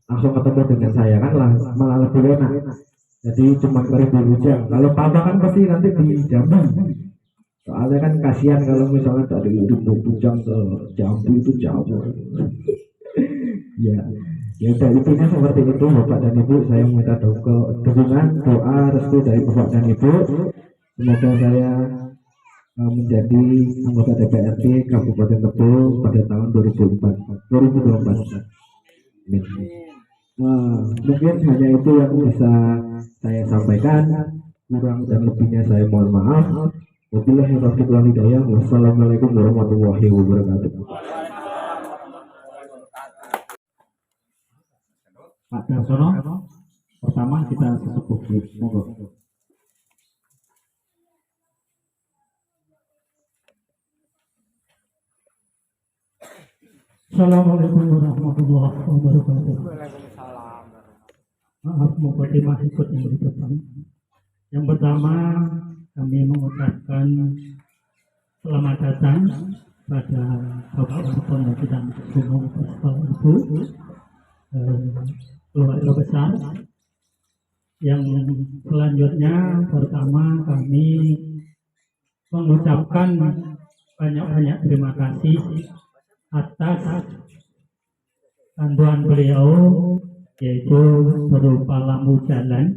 langsung ketemu dengan saya kan malah lebih enak. Jadi cuma 1000 jam. Kalau Papa kan pasti nanti di Jambi. Soalnya kan kasihan kalau misalnya dari 1000 jam ke Jambi itu jauh. Ya, ya udah, intinya seperti itu Bapak dan Ibu. Saya minta dukungan, doa, restu dari Bapak dan Ibu. Semoga saya menjadi anggota DPRD Kabupaten Tebo pada tahun 2024. Amin. Mungkin hanya itu yang bisa saya sampaikan. Kurang dan lebihnya saya mohon maaf. Wabillahi taufiq wal hidayah. Wassalamualaikum warahmatullahi wabarakatuh. Pak Darsono, pertama kita sesepuh, monggo. Assalamualaikum warahmatullahi wabarakatuh. Maaf mukadimah ikut yang di depan. Yang pertama kami mengucapkan selamat datang pada Bapak Kapolri dan Ibu keluarga besar. Yang selanjutnya pertama kami mengucapkan banyak-banyak terima kasih atas bantuan beliau, yaitu berupa lampu jalan.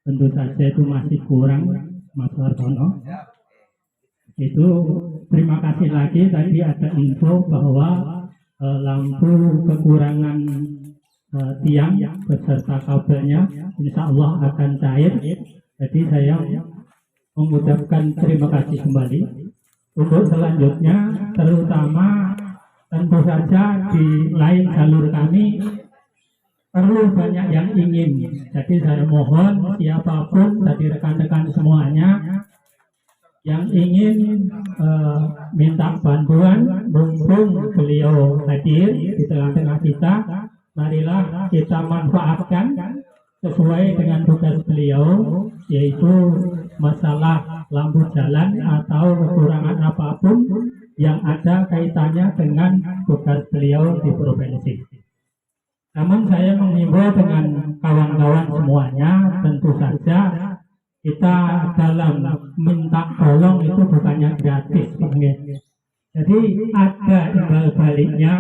Tentu saja itu masih kurang, Mas Wartono. Itu terima kasih lagi. Tadi ada info bahwa lampu kekurangan tiang beserta kabelnya insya Allah akan cair. Jadi saya mengucapkan terima kasih kembali. Untuk selanjutnya, terutama tentu saja di lain jalur kami perlu banyak yang ingin. Jadi saya mohon siapapun dari rekan-rekan semuanya yang ingin minta bantuan, mumpung beliau hadir di tengah-tengah kita, marilah kita manfaatkan sesuai dengan tugas beliau, yaitu masalah lampu jalan atau kekurangan apapun yang ada kaitannya dengan tugas beliau di provinsi. Namun saya menghimbau dengan kawan-kawan semuanya, tentu saja kita dalam minta tolong itu bukannya gratis. Jadi ada imbal baliknya.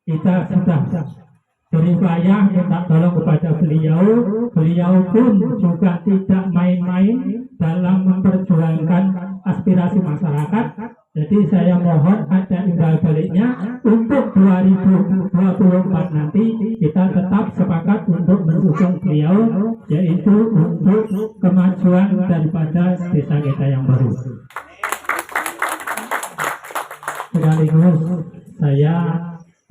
Kita sudah berupaya minta tolong kepada beliau. Beliau pun juga tidak main-main dalam memperjuangkan aspirasi masyarakat. Jadi saya mohon ada imbal baliknya untuk 2024 nanti kita tetap sepakat untuk mendukung beliau, yaitu untuk kemajuan daripada desa kita yang baru. Sekaligus saya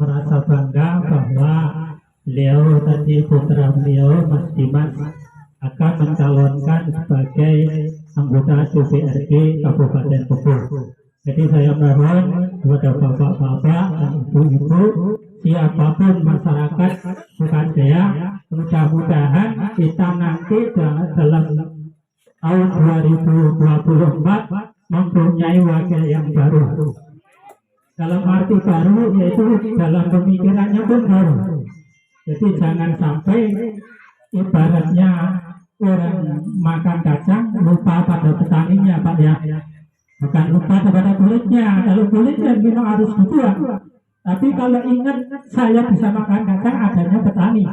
merasa bangga bahwa beliau tadi, putra beliau Mas Dimas, akan mencalonkan sebagai anggota DPRD Kabupaten Tebo. Jadi saya mohon kepada bapak-bapak dan ibu-ibu, siapapun masyarakat Sukajaya, mudah-mudahan kita nanti dalam tahun 2024 mempunyai wakil yang baru. Dalam arti baru yaitu dalam pemikirannya pun baru. Jadi jangan sampai ibaratnya orang makan kacang lupa pada petaninya, Pak ya. Bukan lupa kepada kulitnya. Kalau kulitnya memang harus dibuang. Tapi kalau ingat saya bisa makan kacang, adanya petani.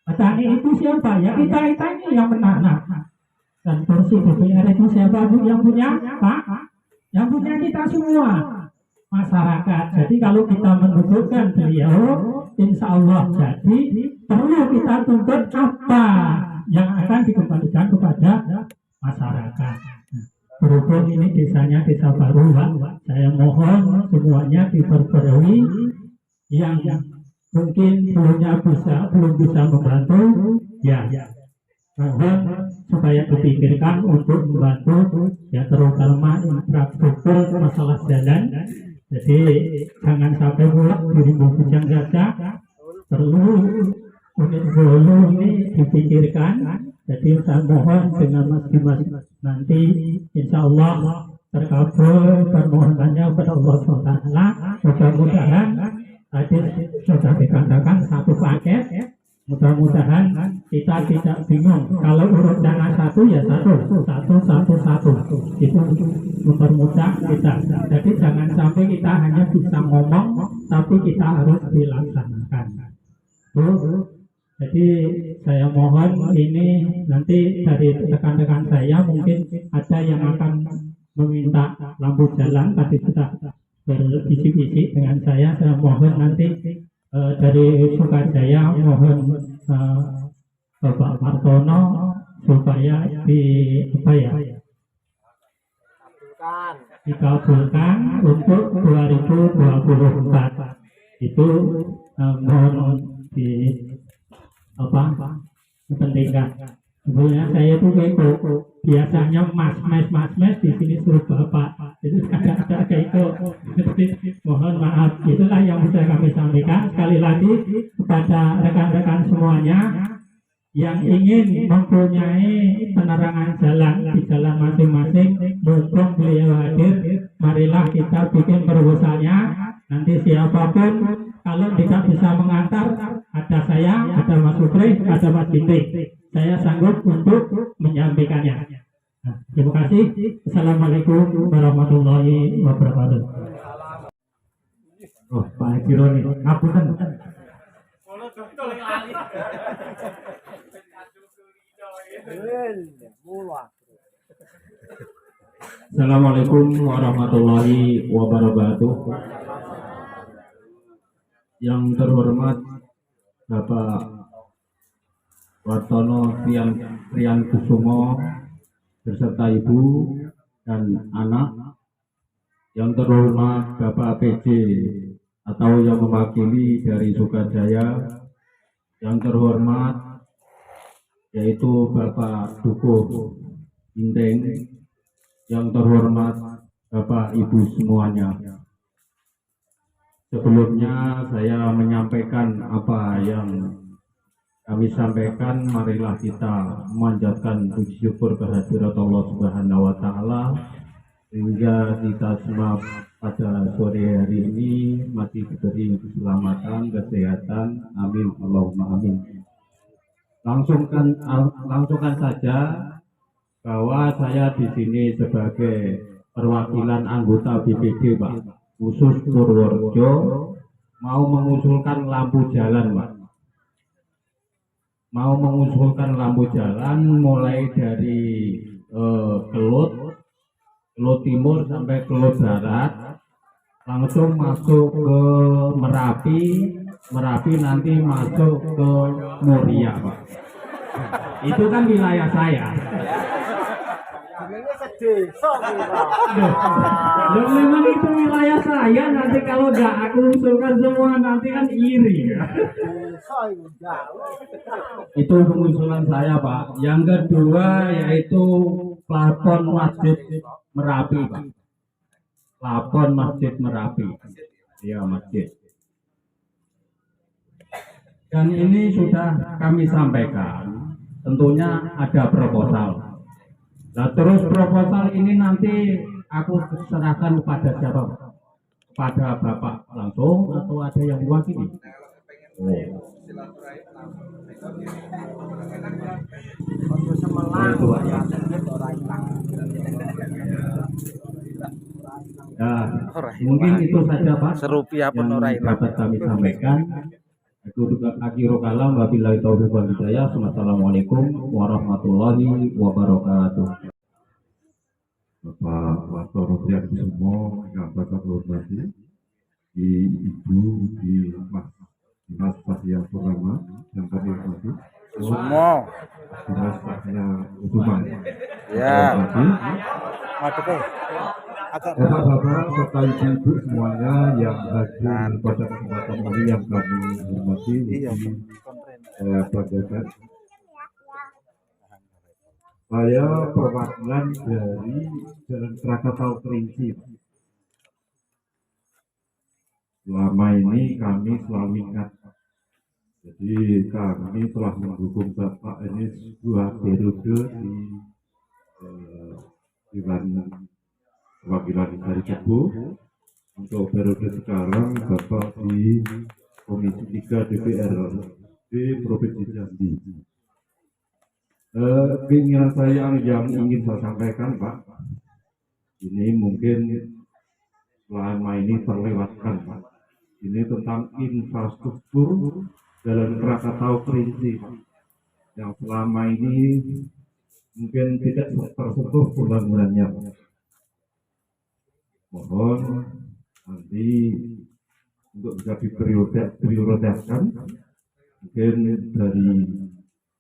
Petani itu siapa? Ya kita ini yang menanam. Dan kursi DPR itu siapa yang punya? Pak? yang punya kita semua masyarakat. Jadi kalau kita mendudukkan beliau, insya Allah jadi perlu kita tuntut apa yang akan dikembalikan kepada masyarakat. Berhubung ini desanya desa baru, Pak, saya mohon semuanya diperbarui yang mungkin belum bisa membantu, ya mohon supaya dipikirkan untuk membantu ya terutama infrastruktur masalah jalan. Jadi jangan sampai mulak dirimu bujang saja, perlu unit bolu ini dipikirkan. Jadi saya mohon dengan Mas Dimas nanti insya Allah terkabul permohonannya kepada Allah SWT. Mudah-mudahan tadi sudah dikatakan satu paket. Mudah-mudahan kita tidak bingung. Kalau urut dana satu ya satu. Itu mempermudah kita. Jadi jangan sampai kita hanya bisa ngomong, tapi kita harus dilaksanakan. Jadi saya mohon ini nanti dari rekan-rekan saya mungkin ada yang akan meminta lampu jalan. Tadi sudah berbisik-bisik dengan saya mohon nanti dari Sukajaya mohon Bapak Martono supaya dikabulkan untuk 2024 itu mohon di kepentingan. Sebenarnya saya itu biasanya mas di sini suruh bapak, itu ada itu. Mohon maaf, itulah yang bisa kami sampaikan. Sekali lagi kepada rekan-rekan semuanya yang ingin mempunyai penerangan jalan di jalan masing-masing, mumpung beliau hadir, marilah kita bikin proposalnya. Nanti siapapun kalau tidak bisa mengantar, ada saya, ada Mas Supri, ada Mas Bintik, saya sanggup untuk menyampaikannya. Nah, terima kasih. Assalamualaikum warahmatullahi wabarakatuh. Oh, Pak Haji Roni, ngapunten. Assalamualaikum warahmatullahi wabarakatuh. Yang terhormat Bapak Wartono Rian Kusumo beserta Ibu dan anak. Yang terhormat Bapak PJ atau yang mewakili dari Sukajaya. Yang terhormat yaitu Bapak Dukuh Inteng. Yang terhormat Bapak Ibu semuanya. Sebelumnya saya menyampaikan apa yang kami sampaikan, marilah kita memanjatkan puji syukur kehadirat Allah Subhanahu wa Ta'ala sehingga kita semua pada sore hari ini masih diberi keselamatan, kesehatan. Amin, Allahumma amin. Langsungkan saja bahwa saya di sini sebagai perwakilan anggota BPD, Pak, khusus Purworejo, mau mengusulkan lampu jalan, Pak. Mau mengusulkan lampu jalan mulai dari Kelut Timur sampai Kelut Barat, langsung masuk ke Merapi nanti masuk ke Muria, Pak. Itu kan wilayah saya. Loh, memang itu wilayah saya, nanti kalau nggak aku usulkan semua nanti kan iri. Itu pengusulan saya, Pak. Yang kedua yaitu plafon Masjid Merapi, Pak. Plafon Masjid Merapi. Ya, masjid. Dan ini sudah kami sampaikan, tentunya ada proposal. Nah, terus proposal ini nanti aku serahkan kepada siapa? Kepada Bapak langsung atau ada yang mewakili? Oh. Ya, mungkin itu saja, Pak, yang dapat kami sampaikan. Akhirul kalam, wabillahi taufiq wal hidayah. Assalamualaikum warahmatullahi wabarakatuh. Bapak Wartono Triakusumo yang Bapak hormati, di Ibu, di Mas Fathia Purnama yang kami hormati, Semua. Mas Fathia Utuman. Ya. Bapak-bapak serta ibu-ibu semuanya yang hadir pada kesempatan ini yang kami hormati, saya banggakan. Saya perwakilan dari Jalan Krakatau Kerinci. Selama ini kami selalu ingat. Jadi kami telah mendukung Bapak ini sebuah periode di Dewan Perwakilan dari Cebu. Untuk periode sekarang Bapak di Komisi 3 DPRD Provinsi Jambi. Keinginan saya yang ingin saya sampaikan, Pak, ini mungkin selama ini terlewatkan, Pak. Ini tentang infrastruktur Jalan Krakatau Kerinci, Pak, yang selama ini mungkin tidak tersentuh pembangunannya, Pak. Mohon nanti untuk bisa diprioritaskan, mungkin dari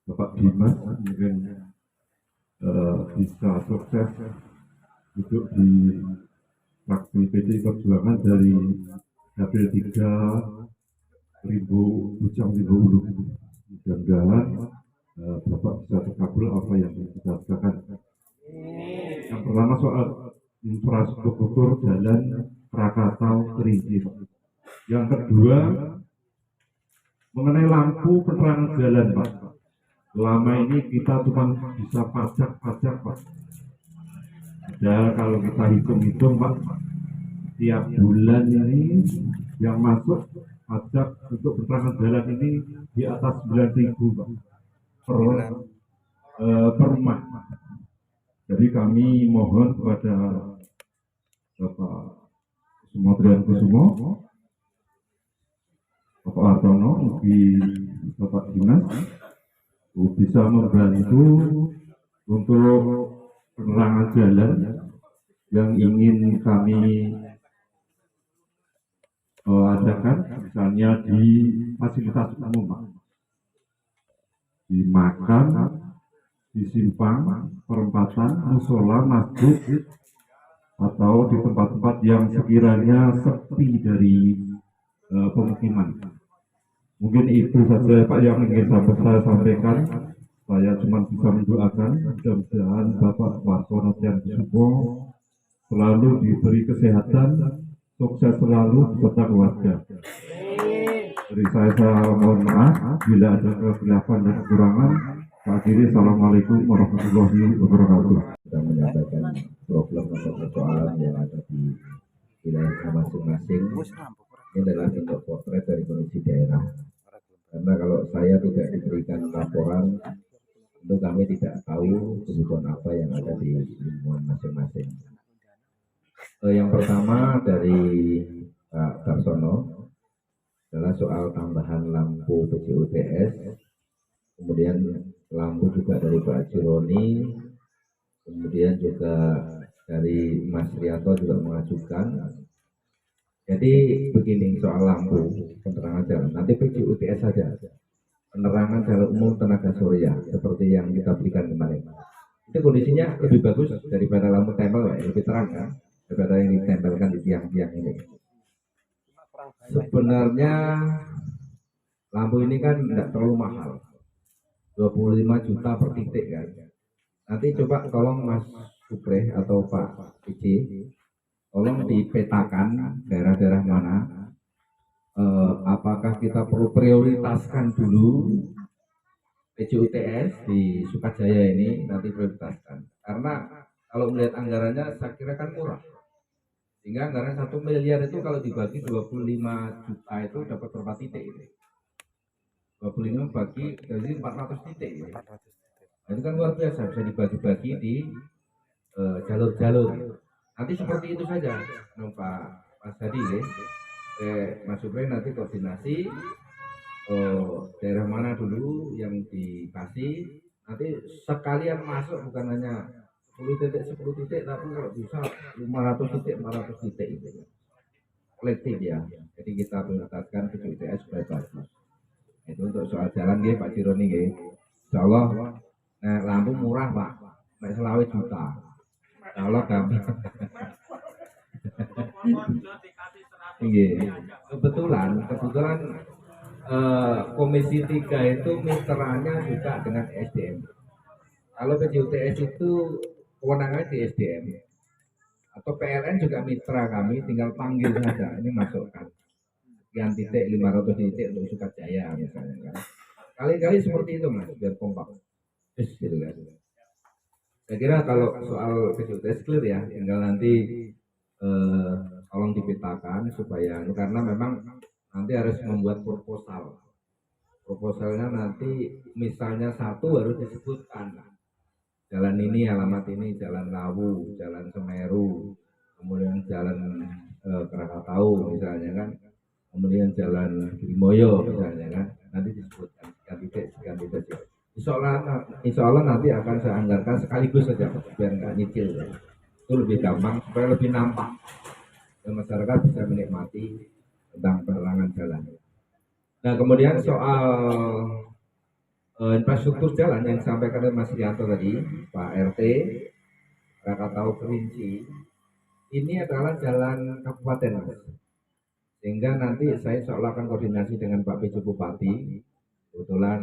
Bapak Dimas mungkin bisa sukses duduk di fraksi PD Perjuangan dari Dapil 3 Bujang Ribu Ulu. Mudah-mudahan Bapak bisa terkabul apa yang kita katakan. Yang pertama soal infrastruktur jalan Krakatau Kerinci. Yang kedua mengenai lampu penerangan jalan, Pak. Selama ini kita cuma bisa pajak, Pak. Padahal kalau kita hitung-hitung, Pak, tiap bulan ini yang masuk pajak untuk penerangan jalan ini di atas 9.000, Pak, per rumah. Jadi kami mohon kepada Bapak Triakusumo, Bapak Wartono, Bapak Dimas, bisa membantu untuk penerangan jalan yang ingin kami adakan, misalnya di fasilitas umum, di makam, di simpang, perempatan, musola, masjid, atau di tempat-tempat yang sekiranya sepi dari pemukiman. Mungkin itu saja, Pak, yang ingin saya sampaikan. Saya cuma bisa mendoakan mudah-mudahan Bapak Wartono Triakusumo selalu diberi kesehatan, sukses selalu beserta keluarga. Dari saya mohon maaf bila ada kekeliruan dan kekurangan. Akhirnya, Assalamualaikum warahmatullahi wabarakatuh. Kita menyampaikan problem atau persoalan yang ada di wilayah masing-masing. Ini adalah bentuk potret dari kondisi daerah. Karena kalau saya tidak diberikan laporan, tentu kami tidak tahu kebutuhan apa yang ada di lingkungan masing-masing. Yang pertama dari Pak Darsono adalah soal tambahan lampu PJUTS, kemudian lampu juga dari Pak Jironi, kemudian juga dari Mas Rianto juga mengajukan. Jadi begini soal lampu penerangan jalan, nanti PJUTS saja, penerangan jalan umum tenaga surya seperti yang kita berikan kemarin. Itu kondisinya lebih bagus daripada lampu tempel, ya, lebih terang kan, daripada yang ditempelkan di tiang-tiang ini. Sebenarnya lampu ini kan tidak terlalu mahal, 25 juta per titik kan. Nanti coba tolong Mas Supre atau Pak PJ, tolong dipetakan daerah-daerah mana, apakah kita perlu prioritaskan dulu PJUTS di Sukajaya ini, nanti prioritaskan. Karena kalau melihat anggarannya saya kira kan murah, sehingga anggaran 1 miliar itu kalau dibagi 25 juta itu dapat berapa titik itu? 25 bagi dari 400 titik itu. Itu kan luar biasa, bisa dibagi-bagi di jalur-jalur. Nanti seperti itu saja, Pak Mas Hadi, Mas Supre nanti koordinasi daerah mana dulu yang dikasih, nanti sekalian masuk, bukan hanya 10 titik 10 titik, tapi kalau bisa 500 titik 400 titik itu kolektif ya. Jadi kita prioritaskan ke UTS supaya bagus. Itu untuk soal jalan ya Pak Jironi ya. Insya Allah nah, lampu murah Pak, naik selawe juta. Insya Allah kami. Kebetulan Komisi 3 itu mitranya juga dengan SDM. Kalau PJUTS itu kewenangannya di SDM atau PLN juga mitra kami, tinggal panggil saja, ini masukkan sekian titik 500 titik untuk Sukajaya misalnya kan. Kali-kali seperti itu Mas, biar kompak. Gitu kan. Saya kira kalau soal PJUTS clear ya, tinggal nanti tolong dipetakan supaya karena memang nanti harus membuat proposal. Proposalnya nanti misalnya satu harus disebutkan. Jalan ini, alamat ini, Jalan Lawu, Jalan Semeru, kemudian Jalan Krakatau misalnya kan, kemudian Jalan Grimoyo misalnya kan, nanti disebutkan sekian titik. Insya Allah nanti akan saya anggarkan sekaligus saja biar nggak nyicil ya. Itu lebih gampang supaya lebih nampak dan masyarakat bisa menikmati tentang penerangan jalan. Nah kemudian soal infrastruktur jalan yang disampaikan oleh Mas Rianto tadi, Pak RT, Krakatau Kerinci, ini adalah jalan kabupaten Mas. Sehingga nanti saya seolah akan koordinasi dengan Pak PJ Bupati. Kebetulan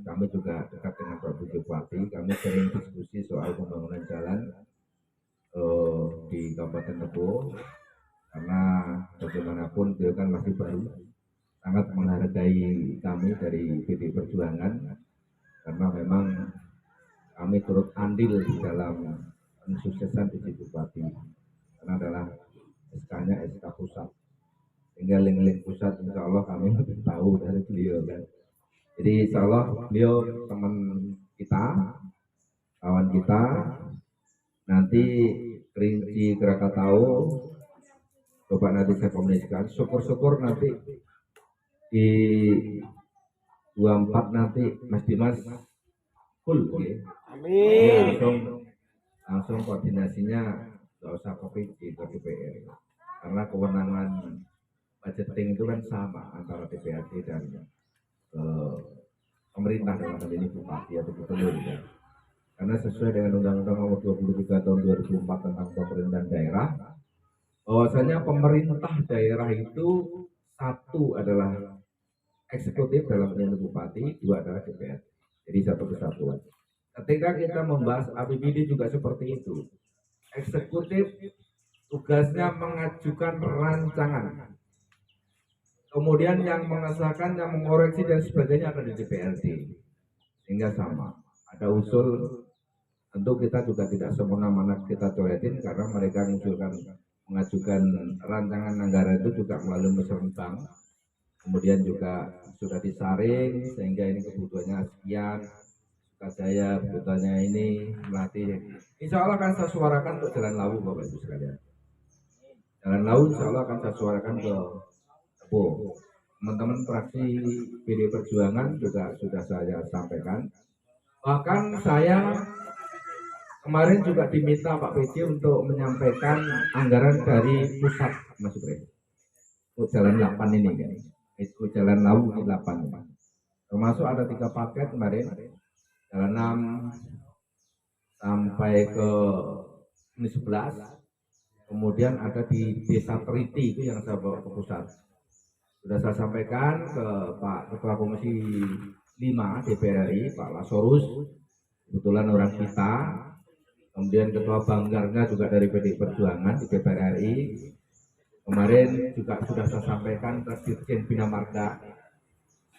kami juga dekat dengan Pak PJ Bupati, kami sering diskusi soal pembangunan jalan di Kabupaten Tebo. Karena bagaimanapun beliau kan masih baru, sangat menghargai kami dari PD Perjuangan. Karena memang kami turut andil di dalam kesuksesan PJ Bupati karena adalah SK-nya SK pusat, sehingga link-link pusat insya Allah kami lebih tahu dari beliau kan. Jadi insya Allah beliau teman kita, kawan kita, nanti Kerinci Krakatau coba nanti saya komunikasikan, syukur-syukur nanti di 24 nanti Mas Dimas full ya. Amin. Langsung koordinasinya nggak usah ke DPR karena kewenangan budgeting itu kan sama antara DPRD dan pemerintah dalam hal ini bupati atau gubernur ya. Karena sesuai dengan Undang-Undang Nomor 23 Tahun 2004 tentang pemerintahan daerah, bahwasanya pemerintah daerah itu satu adalah eksekutif dalam pemilihan bupati, dua adalah DPR. Jadi satu kesatuan. Ketika kita membahas APBD juga seperti itu. Eksekutif tugasnya mengajukan rancangan. Kemudian yang mengesahkan, yang mengoreksi dan sebagainya ada di DPRD. Sehingga sama. Ada usul, tentu kita juga tidak semena-mena kita coretin karena mereka mengajukan rancangan anggaran itu juga melalui musrenbang. Kemudian juga sudah disaring sehingga ini kebutuhannya sekian, Sukajaya kebutuhannya ini melatih. Insya Allah akan saya suarakan untuk Jalan Lawu Bapak Ibu sekalian. Jalan Lawu insya Allah akan saya suarakan ke Tebo. Teman-teman fraksi PD Perjuangan juga sudah saya sampaikan. Bahkan saya kemarin juga diminta Pak PJ untuk menyampaikan anggaran dari pusat Mas Bre. Untuk Jalan 8 ini kan. Itu Jalan Lawu 8 termasuk ada 3 paket kemarin, Jalan 6 sampai ke ini 11, kemudian ada di Desa Teriti itu yang saya bawa ke pusat. Sudah saya sampaikan ke Pak Ketua Komisi 5 DPR RI, Pak Lasorus, kebetulan orang kita, kemudian Ketua Banggarnya juga dari PD Perjuangan di DPR RI. Kemarin juga sudah saya sampaikan ke Dirjen Bina Marga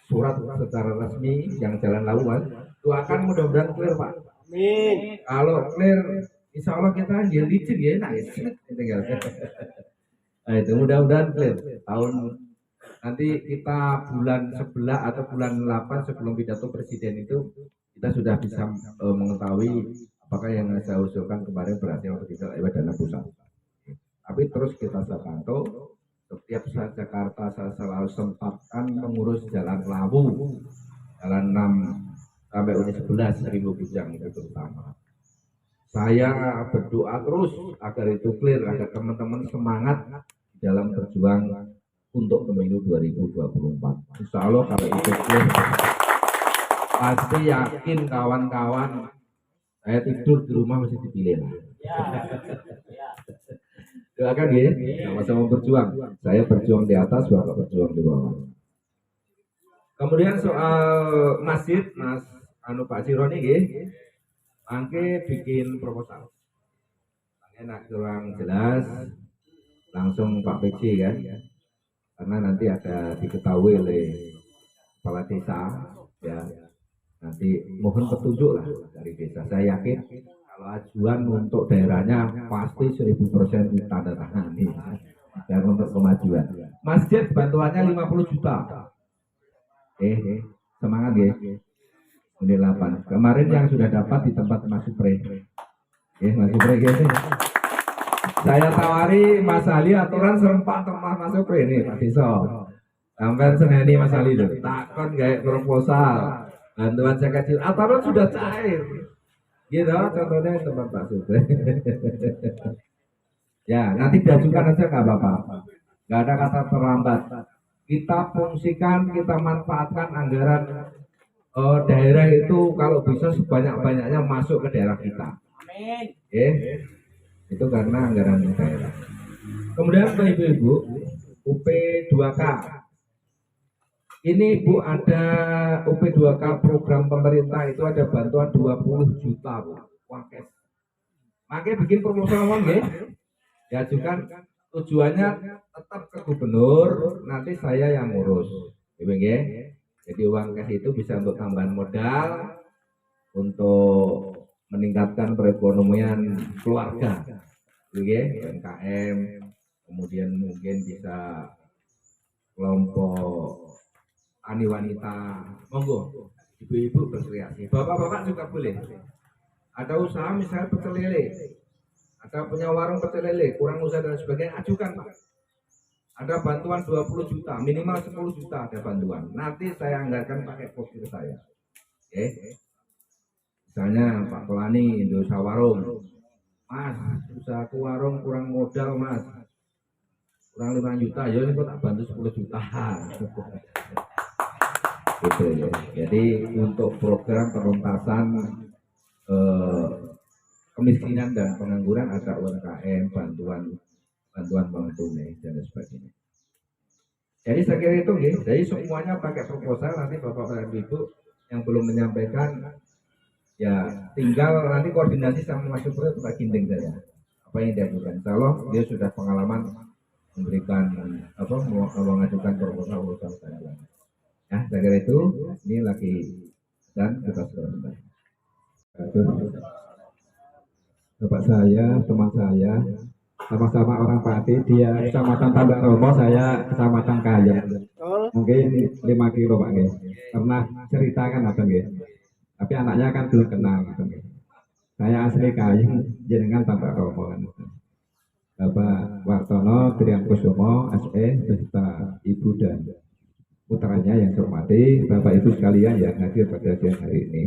surat secara resmi yang Jalan Lawan doakan mudah-mudahan clear Pak. Amin. Kalau clear insya Allah kita licin ya enak ya. Nah, itu mudah-mudahan clear tahun nanti kita bulan 11 atau bulan 8 sebelum pidato presiden itu kita sudah bisa mengetahui apakah yang saya usulkan kemarin berhasil atau tidak lewat dana pusat. Tapi terus kita pantau setiap saat Jakarta saya selalu sempatkan mengurus Jalan Lawu, Jalan 6 sampai Uni 11 Seribu Bujang itu terutama. Saya berdoa terus agar itu clear, agar teman-teman semangat dalam berjuang untuk pemilu 2024. Insya Allah kalau itu clear, pasti yakin kawan-kawan saya tidur di rumah masih dipilih lah. Doakan ya, sama-sama berjuang. Saya berjuang di atas, Bapak berjuang di bawah. Kemudian soal masjid, Mas Pak Sironi ya, angke bikin proposal. Enak kurang jelas, langsung Pak PC kan, karena nanti ada diketahui oleh kepala desa, ya. Nanti mohon petunjuk lah dari desa. Saya yakin kalau ajuan untuk daerahnya pasti 1000% ditandatangani dan untuk kemajuan. Masjid bantuannya 50 juta. Semangat ya. Unit 8. Kemarin yang sudah dapat di tempat Mas Supre. Mas Supre gitu. Saya tawari Mas Ali aturan serempak tempat Mas Supre nih Pak Diso. Sampai seneni Mas Ali tuh. Takon kayak proposal. Bantuan saya kecil, aturan sudah cair. Gitu, contohnya tempat Pak Supre. Ya, nanti diajukan aja nggak apa-apa. Nggak ada kata terlambat. Kita fungsikan, kita manfaatkan anggaran daerah itu kalau bisa sebanyak-banyaknya masuk ke daerah kita. Amin. Itu karena anggaran daerah. Kemudian Ibu-ibu, UP 2K. Ini Bu ada UP2K program pemerintah itu ada bantuan 20 juta Bu, uang cash. Makanya bikin proposal uang ya, diajukan tujuannya tetap ke gubernur, nanti saya yang ngurus, ya. Jadi uang cash itu bisa untuk tambahan modal, untuk meningkatkan perekonomian keluarga, ya, UMKM, kemudian mungkin bisa kelompok tani wanita, monggo ibu-ibu berkreasi, bapak-bapak juga boleh. Ada usaha misalnya pecel lele, ada punya warung pecel lele, kurang usaha dan sebagainya, ajukan Pak. Ada bantuan 20 juta, minimal 10 juta ada bantuan. Nanti saya anggarkan pakai postur saya. Misalnya Pak Pelani, Indonesia Warung, Mas, usahaku warung kurang modal Mas, kurang 5 juta, ya ini kok tak bantu 10 juta. Gitu ya. Jadi untuk program penuntasan kemiskinan dan pengangguran ada UMKM, bantuan bank tunai dan sebagainya. Jadi saya kira itu ya. Jadi semuanya pakai proposal, nanti Bapak dan Ibu yang belum menyampaikan ya tinggal nanti koordinasi sama Mas Supre Pak Ginting saja. Apa yang diajukan? Insya dia sudah pengalaman memberikan mengajukan proposal saya. Ya, saya kira itu, ini lagi dan kita sudah kembali. Bapak saya, teman saya, sama-sama orang Pati, dia kecamatan Tambak Romo, saya kecamatan Kaya. Mungkin 5 kilo Pak, pernah cerita kan apa tapi anaknya kan belum kenal. Saya asli Kaya, jenengan Tambak Romo. Bapak Wartono Triangkusumo, SE, beserta Ibu dan putranya yang saya hormati, Bapak Ibu sekalian yang hadir pada siang hari ini,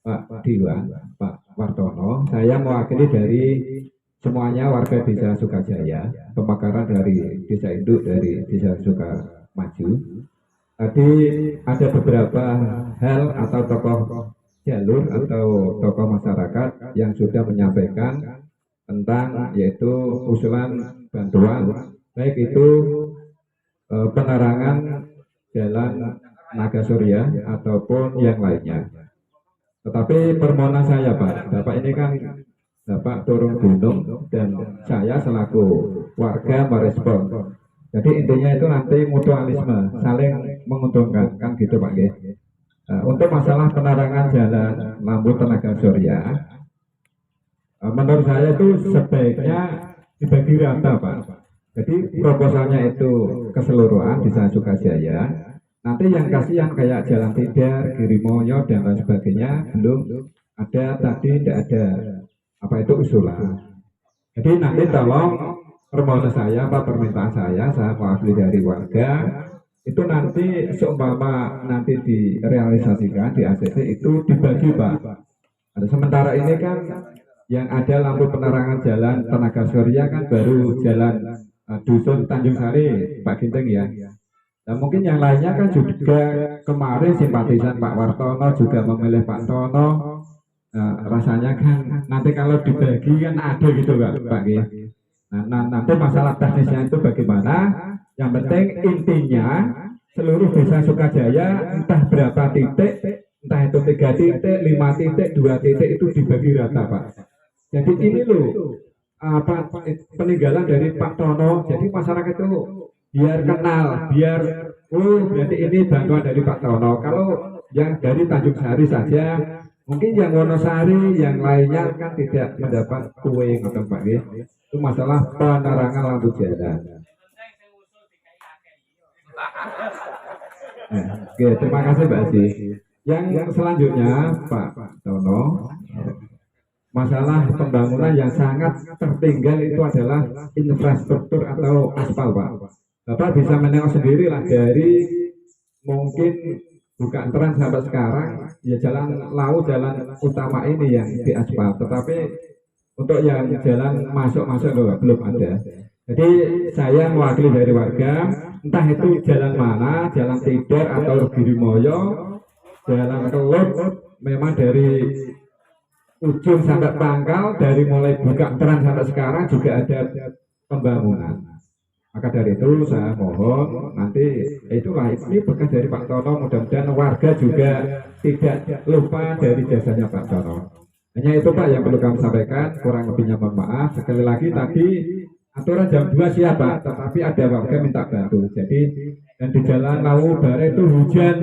Pak Diwan, Pak Wartono, saya mewakili dari semuanya warga Desa Sukajaya, pemekaran dari Desa Induk dari Desa Sukamaju. Tadi ada beberapa hal atau tokoh jalur atau tokoh masyarakat yang sudah menyampaikan tentang yaitu usulan bantuan, baik itu penerangan jalan Naga Surya ataupun yang lainnya. Tetapi permohonan saya Pak, Bapak ini kan Bapak turun gunung dan saya selaku warga merespon. Jadi intinya itu nanti mutualisme, saling menguntungkan, kan gitu Pak. Untuk masalah penerangan jalan lampu tenaga surya, menurut saya itu sebaiknya dibagi rata Pak. Jadi proposalnya itu keseluruhan Desa Sukajaya. Nanti yang kasihan kayak Jalan Tidar, Girimoyo dan lain sebagainya belum ada, tadi tidak ada apa itu usulan. Jadi nanti tolong permohonan saya, permintaan saya mewakili dari warga itu nanti seumpama nanti direalisasikan di ACC itu dibagi Pak. Nah, sementara ini kan yang ada lampu penerangan jalan tenaga surya kan baru jalan Dusun Tanjung Sari, Pak Ginting ya. Nah mungkin yang lainnya kan juga kemarin simpatisan Pak Wartono juga memilih Pak Tono. Nah, rasanya kan nanti kalau dibagi kan ada gitu Pak ya. Nah, nanti masalah teknisnya itu bagaimana? Yang penting intinya seluruh desa Sukajaya entah berapa titik, entah itu 3 titik, 5 titik, 2 titik itu dibagi rata Pak. Jadi ini loh peninggalan dari Pak Tono. Jadi masyarakat itu biar kenal, biar berarti ini bantuan dari Pak Tono. Kalau yang dari Tanjung Sari saja, mungkin yang Wonosari, yang lainnya kan tidak mendapat kue gitu Pak. Itu masalah penerangan lampu jalan. Oke, terima kasih Mbak Aji. Yang selanjutnya Pak Tono, masalah pembangunan yang sangat tertinggal itu adalah infrastruktur atau aspal Pak. Bapak bisa menengok sendiri lah dari mungkin bukan Trans sampai sekarang ya jalan laut, jalan utama ini yang di aspal, tetapi untuk yang jalan masuk-masuk belum ada. Jadi saya mewakili dari warga, entah itu jalan mana, jalan Tidar atau Girimoyo, jalan Kelut, memang dari ujung sampai pangkal, dari mulai buka Trans sampai sekarang juga ada pembangunan. Maka dari itu saya mohon nanti itulah ini berkah dari Pak Tono, mudah-mudahan warga juga tidak lupa dari jasanya Pak Tono. Hanya itu Pak yang perlu kami sampaikan, kurang lebihnya mohon maaf. Sekali lagi tadi aturan jam 2 siap Pak, tetapi ada warga minta bantu. Jadi dan di jalan Lawu Bare itu hujan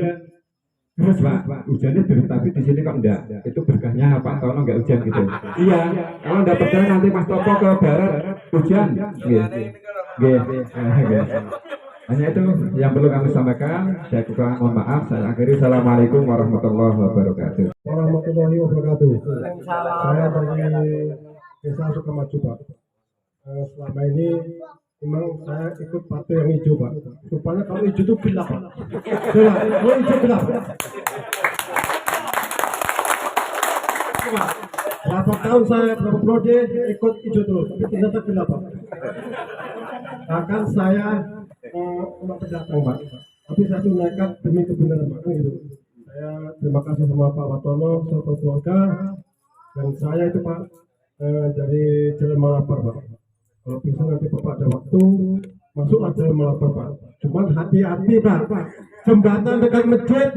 terus Pak, hujannya terus, tapi di sini kok enggak. Itu berkahnya Pak Tono enggak hujan gitu. Iya, kalau enggak percaya nanti Mas Topo ke barat hujan. Hanya itu yang perlu kami sampaikan. Saya kurang mohon maaf. Saya akhiri. Assalamualaikum warahmatullahi wabarakatuh. Warahmatullahi wabarakatuh. Saya dari Desa Sukamaju Pak. Selama ini memang saya ikut partai yang hijau Pak. Rupanya kalau hijau itu gelap Pak. Kalau hijau gelap. Berapa tahun saya berapa periode ikut hijau terus, tapi ternyata gelap Pak. Bahkan saya cuma pendatang Pak, tapi saya menaikkan demi kebenaran Pak gitu. Saya terima kasih sama Pak Watono serta keluarga, dan saya itu Pak dari Jalan Malapar Pak. Kalau bisa nanti Bapak ada waktu masuklah Jalan Malapar Pak. Cuman hati-hati Pak, jembatan dekat masjid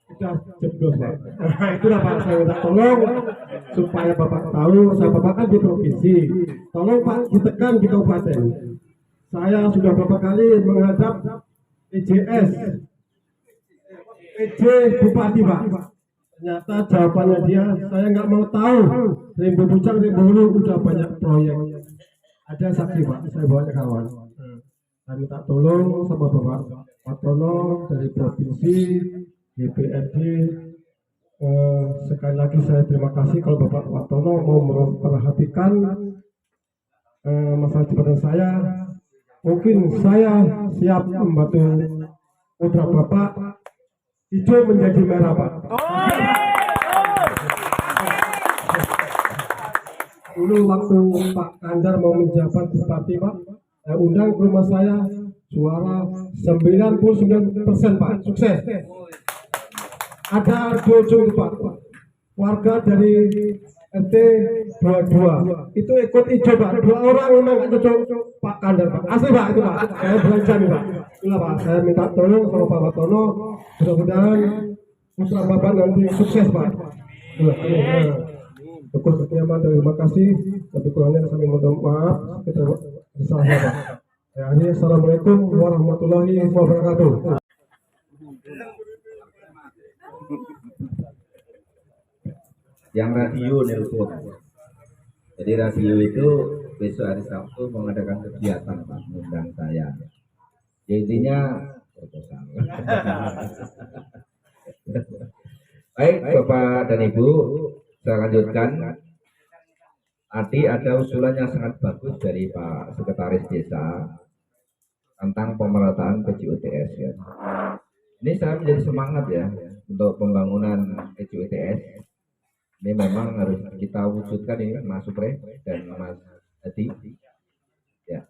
sudah jeblos Pak. Nah itulah Pak, saya minta tolong supaya Bapak tahu, saya Bapak kan di provinsi, tolong Pak ditekan di kabupaten. Saya sudah beberapa kali menghadap EJS, PJ Bupati Pak. Ternyata jawabannya dia, saya nggak mau tahu. Rimbo Bucang, Rimbo Hulu udah banyak proyek. Ada saksi Pak, saya bawa kawan. Saya minta tolong sama Bapak Watono dari provinsi, DPRD. Sekali lagi saya terima kasih kalau Bapak Watono mau memperhatikan masalah jembatan saya. Mungkin saya siap membantu putra Bapak hijau menjadi merah Pak. Dulu waktu Pak Kandar mau menjabat bupati Pak, saya undang ke rumah saya, suara 99% Pak, sukses. Ada ujung Pak, warga dari RT 22 itu ikut hijau Pak, 2 orang memang nggak cocok Pak Kandar Pak, asli Pak itu Pak, saya belanja nih Pak. Itulah Pak, saya minta tolong sama Pak Watono, mudah-mudahan putra Bapak nanti sukses Pak. Cukup sekian Pak, terima kasih. Tapi kurangnya kami mohon maaf, kita salah Pak. Ya, ini assalamualaikum warahmatullahi wabarakatuh. Yang radio nelpon. Jadi radio itu besok hari Sabtu mengadakan kegiatan Pak, mengundang saya. Ya, intinya proposal. Baik Bapak dan Ibu, saya lanjutkan. Tadi ada usulan yang sangat bagus dari Pak Sekretaris Desa tentang pemerataan PJUTS ya. Ini saya menjadi semangat ya untuk pembangunan PJUTS. Ini memang harus kita wujudkan ini Mas Supre dan Mas Hadi. Ya.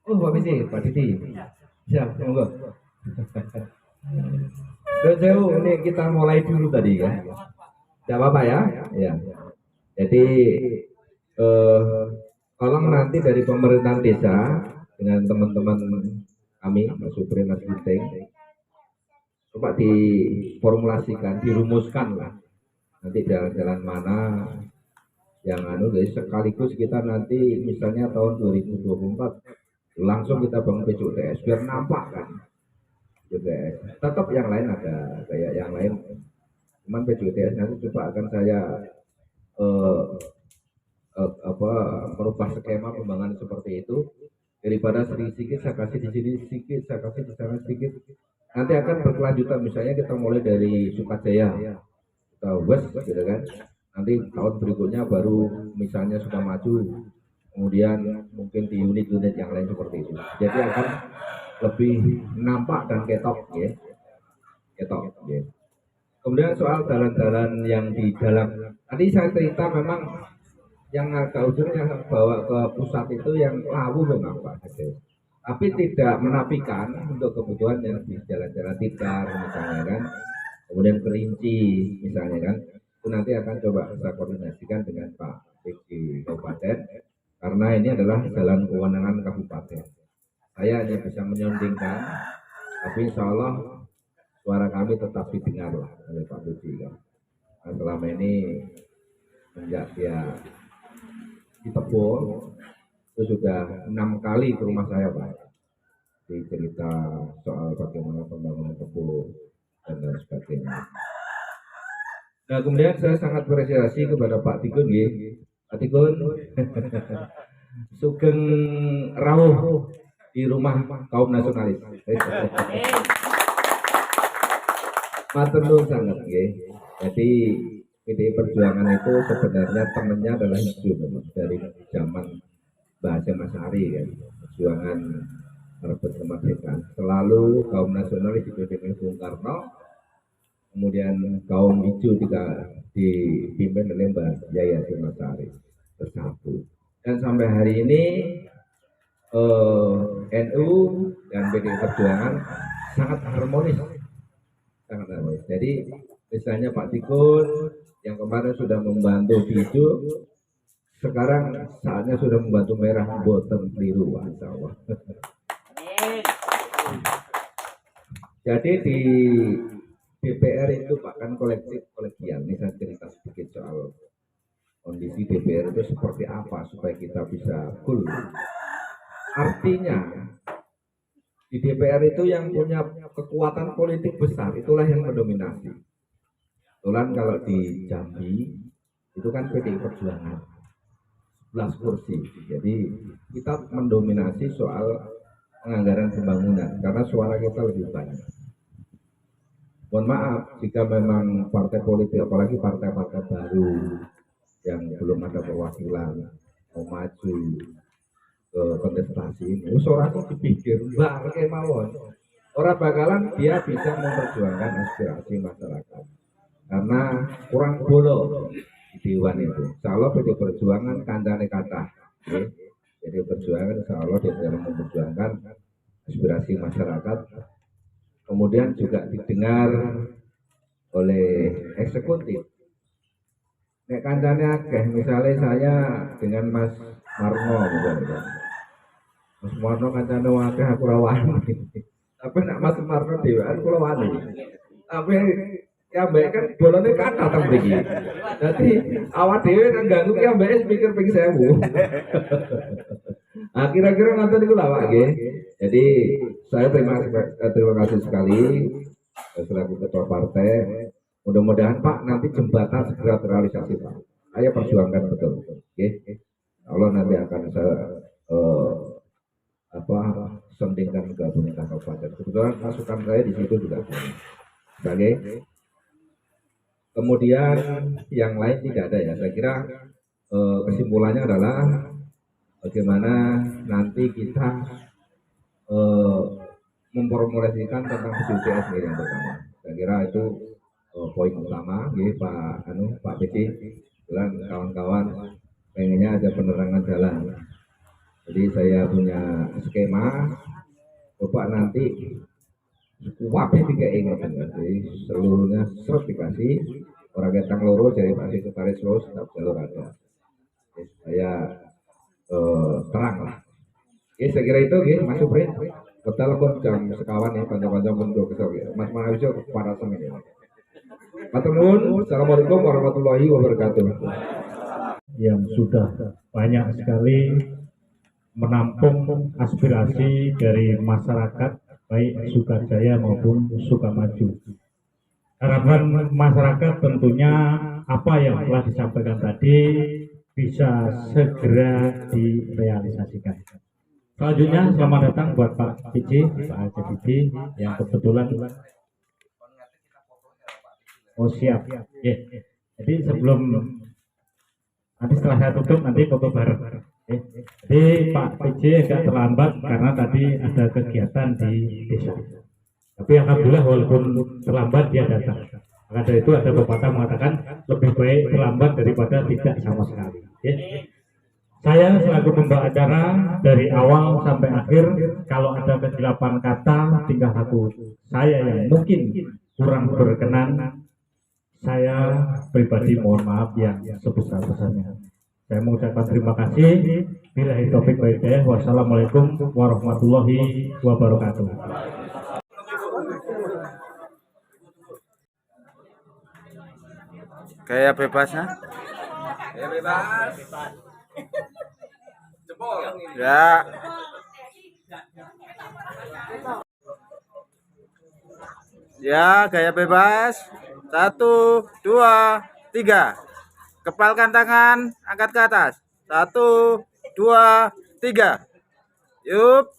Oh, Pak Bisi, Pak Didi. Siap, monggo. Jauh, ini kita mulai dulu tadi ya. Tidak apa-apa ya. Ya. Jadi tolong nanti dari pemerintahan desa dengan teman-teman kami, Mas Supre, Mas Giting, coba diformulasikan, dirumuskan lah. Nanti jalan-jalan mana yang jadi sekaligus kita nanti misalnya tahun 2024 langsung kita bangun PJUTS biar nampak kan PJUTS. Tetap yang lain ada kayak yang lain, cuman PJUTS nanti coba akan saya merubah skema pembangunan seperti itu, daripada sedikit saya kasih di sini sedikit, saya kasih di sana sedikit, nanti akan berkelanjutan. Misalnya kita mulai dari Sukajaya, West gitu kan, nanti tahun berikutnya baru misalnya sudah maju, kemudian mungkin di unit-unit yang lain seperti itu. Jadi akan lebih nampak dan ketok ya, ketok ya. Kemudian soal jalan-jalan yang di dalam, tadi saya cerita memang yang agak ujung yang bawa ke pusat itu yang lawu memang Pak, tapi tidak menafikan untuk kebutuhan yang di jalan-jalan Tikar misalnya kan, kemudian Kerinci misalnya kan, itu nanti akan coba saya koordinasikan dengan Pak PJ Kabupaten, karena ini adalah jalan kewenangan kabupaten. Saya hanya bisa menyondingkan, tapi insya Allah suara kami tetap didengar lah oleh Pak PJ kan. Nah, selama ini sejak dia di Tebo itu sudah 6 kali ke rumah saya Pak, di cerita soal bagaimana pembangunan Tebo dan lain sebagainya. Nah, kemudian saya sangat apresiasi kepada Pak Tikun ya. Pak Tikun sugeng rawuh di rumah kaum nasionalis. Matur nuwun sangat nggih. Jadi PDI Perjuangan itu sebenarnya temannya adalah hijau memang dari zaman bahasa Mas Ari ya. Perjuangan merebut kemerdekaan. Selalu kaum nasionalis dipimpin Bung Karno, kemudian kaum hijau juga dipimpin oleh Mbak Yaya Simasari bersatu. Dan sampai hari ini NU dan PDI Perjuangan sangat harmonis, sangat harmonis. Jadi misalnya Pak Tikun yang kemarin sudah membantu hijau, sekarang saatnya sudah membantu merah, boten keliru, insya Allah. Jadi di DPR itu Pak kan kolektif kolegial. Ini saya cerita sedikit soal kondisi DPR itu seperti apa supaya kita bisa cool. Artinya di DPR itu yang punya kekuatan politik besar itulah yang mendominasi. Kebetulan kalau di Jambi itu kan PDI Perjuangan 11 kursi. Jadi kita mendominasi soal penganggaran pembangunan karena suara kita lebih banyak. Mohon maaf jika memang partai politik, apalagi partai-partai baru yang belum ada perwakilan mau maju ke kontestasi ini, suaranya dipikir mbak mawon, orang bakalan dia bisa memperjuangkan aspirasi masyarakat karena kurang bolo di dewan itu. Insya Allah PDI Perjuangan kandane kata, jadi perjuangan insya Allah dia dalam memperjuangkan aspirasi masyarakat, kemudian juga didengar oleh eksekutif. Nek kancane akeh, misalnya saya dengan Mas Marno misalnya. Mas Marno kancane akeh aku ora wani. Tapi nek Mas Marno dhewean kula wani. Tapi ya mbak kan bolone kata teng mriki. Dadi awak dhewe nang ganggu ki mbak pikir ping 1000. Nah, kira-kira ngoten niku lho Pak nggih. Jadi saya terima kasih sekali selaku ketua partai. Mudah-mudahan Pak nanti jembatan segera terrealisasi Pak. Ayo perjuangkan betul, oke? Allah nanti akan saya sendingkan ke pemerintah kabupaten. Kebetulan masukan saya di situ juga sebagai. Kemudian yang lain tidak ada ya. Saya kira kesimpulannya adalah bagaimana nanti kita memformulasikan tentang PJUTS yang pertama. Saya kira itu poin utama, nggih Pak PC, kebetulan kawan-kawan pengennya ada penerangan jalan. Jadi saya punya skema, Bapak nanti kuapnya tiga ingat, jadi seluruhnya seret dikasih, orang getang loro dari Pak Sekretaris Loro setiap jalur ada. Jadi saya terang lah. Oke, saya kira itu, Mas Supri. Betul pun jam sekawan ya, panjang-panjang pun dua kesel ya. Mas Manawijo para semen ya. Matur nuwun. Assalamualaikum warahmatullahi wabarakatuh. Yang sudah banyak sekali menampung aspirasi dari masyarakat baik Sukajaya maupun Sukamaju. Harapan masyarakat tentunya apa yang telah disampaikan tadi bisa segera direalisasikan. Selanjutnya selamat datang buat Pak Cici, Pak Cici yang kebetulan siap. Jadi sebelum nanti setelah saya tutup nanti foto bareng. Jadi Pak PJ agak terlambat karena tadi ada kegiatan di desa. Tapi alhamdulillah walaupun terlambat dia datang. Maka dari itu ada pepatah mengatakan lebih baik terlambat daripada tidak sama sekali. Saya selaku pembawa acara dari awal sampai akhir, kalau ada kesilapan kata tingkah laku saya yang mungkin kurang berkenan, saya pribadi mohon maaf yang sebesar-besarnya. Saya mengucapkan terima kasih. Billahi taufik wal hidayah. Wassalamualaikum warahmatullahi wabarakatuh. Gaya bebasnya? Gaya bebas. Ya. Ya, gaya bebas. 1, 2, 3. Kepalkan tangan, angkat ke atas. 1, 2, 3. Yup.